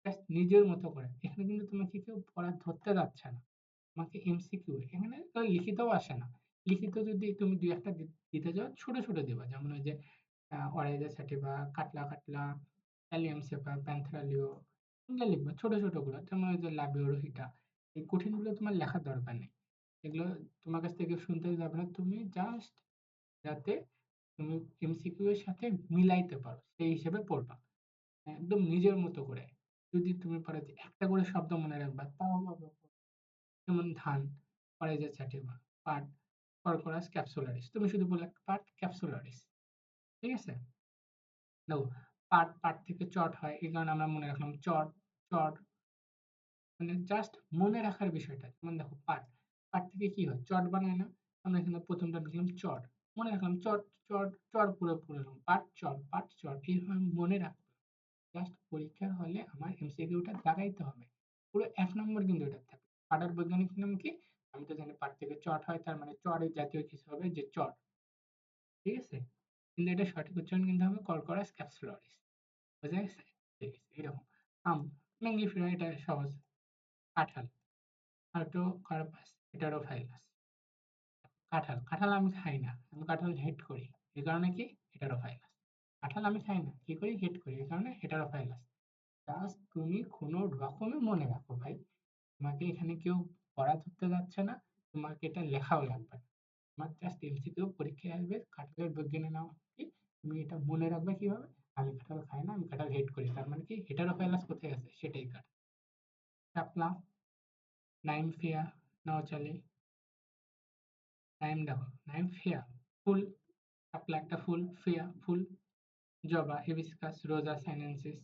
জাস্ট নিজের মতো করে। এখানে কিন্তু তোমাকে কেউ পড়া ধরতে যাচ্ছে না। তোমাকে এমসিকিউ এখানে তো লিখিতও আসে না। লিখিত যদি তুমি ২-১ টা দিতে যাও ছোট, ছোট দিবা। যেমন ওই যে অরাইজা স্যাটিভা, কাটলা কাটলা, অ্যালিয়াম সেপা, প্যান্থারালিও, এগুলো লিখবা ছোট, ছোট গুলো। যেমন ওই যে লাবিও রোহিটা। এই কঠিনগুলো তোমার লেখার দরকার নেই। এগুলো তোমার কাছ থেকে শুনতে যাবে না। তুমি জাস্ট যাতে তুমি এমসিকিউ এর সাথে মিলাইতে পারো সেই হিসেবে পড়বা। একদম নিজের মতো করে। যদি তুমি পারো যে একটা করে শব্দ মনে রাখবা তাও হবে। যেমন ধান, অরাইজা স্যাটিভা, পাট, ফরফরাস ক্যাপসুলারিস। তুমি শুধু বললে পাট ক্যাপসুলারিস। ঠিক আছে? দেখো পাট থেকে চট হয়। এই কারণে আমরা মনে রাখলাম চট, চট মানে জাস্ট মনে রাখার বিষয়টা। যেমন দেখো পাট, পাট থেকে কি হয়? চট বানায় না? আমরা এখানে ১ম টা লিখলাম চট। মনে রাখলাম চট, চট, চট পুরো পড়লাম। পাট, চট, পাট, চট এইভাবে মনে রাখলাম। জাস্ট পরীক্ষার হলে আমার এমসিকিউটা দাগাইতে হবে। পুরো ১ নম্বর কিন্তু এটার থাকবে। পাটের বৈজ্ঞানিক নাম কি? আমি তো জানি পাট থেকে চট হয় তার মানে চড়ের জাতীয় কিছু হবে যে চট। ঠিক আছে? কিন্তু এটার সঠিক উচ্চারণ কিন্তু হবে কর্করাস ক্যাপসুলারিস। বোঝা গেছে? ঠিক আছে, এরকম। আম, ম্যাঙ্গিফেরা এটা সহজ। কাঁঠাল, হার্টোকার্পাস হেটেরোফাইলাস। কাঁঠাল, কাঁঠাল আমি খাই না। আমি কাঁঠাল হেট করি। এ কারণে কি? হেটেরোফাইলাস। কাঁঠাল আমি খাই না। কি করি? হেট করি। এ কারণে হেটেরোফাইলাস। জাস্ট তুমি কোনো রকমে মনে রাখো ভাই। তোমাকে এখানে কেউ পড়া ধরতে যাচ্ছে না। তোমাকে এটা লেখাও লাগবে না। তোমার জাস্ট এমসিকিউ পরীক্ষায় আসবে। কাঁঠালের বৈজ্ঞানিক নাম কি? তুমি এটা মনে রাখবে কিভাবে? আমি কাঁঠাল খাই না, আমি কাঁঠাল হেট করি। তার মানে কি? হেটেরোফাইলাস কোথায় আছে? সেটাই কাঁঠাল। শাপলা, নাইমফিয়া, নওচালি, নাইম দেখো, নাইমফিয়া ফুল, শাপলা একটা ফুল, ফিয়া ফুল, জবা, হিবিস্কাস, রোজা, সাইনেনসিস,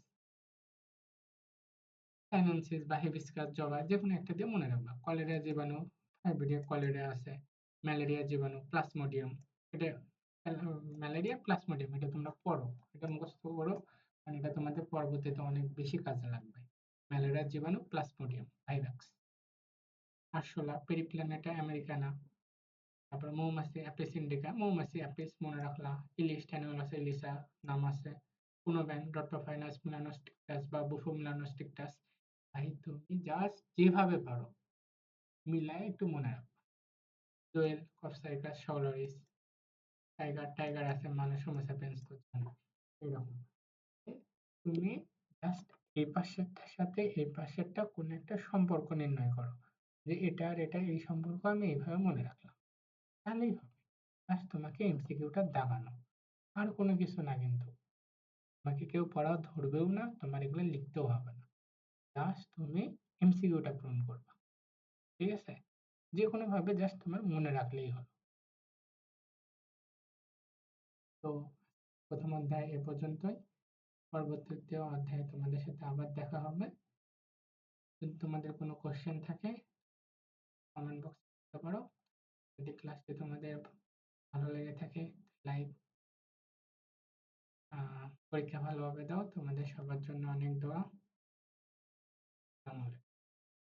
সাইনেনসিস বা হিবিস্কাস, জবা যেকোনো একটা দিয়ে মনে রাখবা। কলেরা জীবাণু, টাইফয়েড কলেরা আছে, ম্যালেরিয়া জীবাণু, প্লাজমোডিয়াম। এটা ম্যালেরিয়া প্লাজমোডিয়াম এটা তোমরা পড়ো। এটা মুখস্থ করো। কারণ এটা তোমাদের পরবর্তীতে অনেক বেশি কাজে লাগবে। ম্যালেরিয়া জীবাণু, প্লাজমোডিয়াম, ভাইরাক্স। আরশোলা, পেরিপ্ল্যানেটা আমেরিকানা। তারপর মৌমাছি অ্যাপিস ইন্ডিকা, মৌমাছি অ্যাপিস মনে রাখলা। ইলিশ, ট্যানুলাস ইলিশা নাম আছে। কোনোব্যাং, ডট্রোফাইনাস মেলানোস্টিকটাস বা বুফো মেলানোস্টিকটাস। ভাই তুমি জাস্ট যেভাবে পারো মিলায় একটু মনে রাখো। দোয়েল, কপসাইকাস, সলোরিস, টাইগার, টাইগার আছে মানুষ হোমোসাপিয়েন্স তো জানো। এরকম। তুমি জাস্ট এই পাশেরটার সাথে এই পাশেরটা কোনো একটা সম্পর্ক নির্ণয় করো। যে এটা আর এটা এই সম্পর্ক আমি এইভাবে মনে রাখলাম। তাহলেই হবে। জাস্ট তোমাকে এমসিকিউটা দাগানো। আর কোনো কিছু না কিন্তু। তোমাকে কেউ পড়া ধরবেও না, তোমার এগুলো লিখতেও হবে না। জাস্ট তুমি এমসিকিউটা পূরণ করবা। ঠিক আছে? যেকোনোভাবে জাস্ট তোমার মনে রাখলেই হলো। তো ১ম অধ্যায় এ পর্যন্তই। পরবর্তীতে অধ্যায়ে তোমাদের সাথে আবার দেখা হবে। যদি তোমাদের কোনো কোয়েশ্চেন থাকে কমেন্ট বক্সে লিখতে পারো। যদি ক্লাসটি তোমাদের ভালো লেগে থাকে লাইক পরীক্ষা ভালোভাবে দাও। তোমাদের সবার জন্য অনেক দোয়া।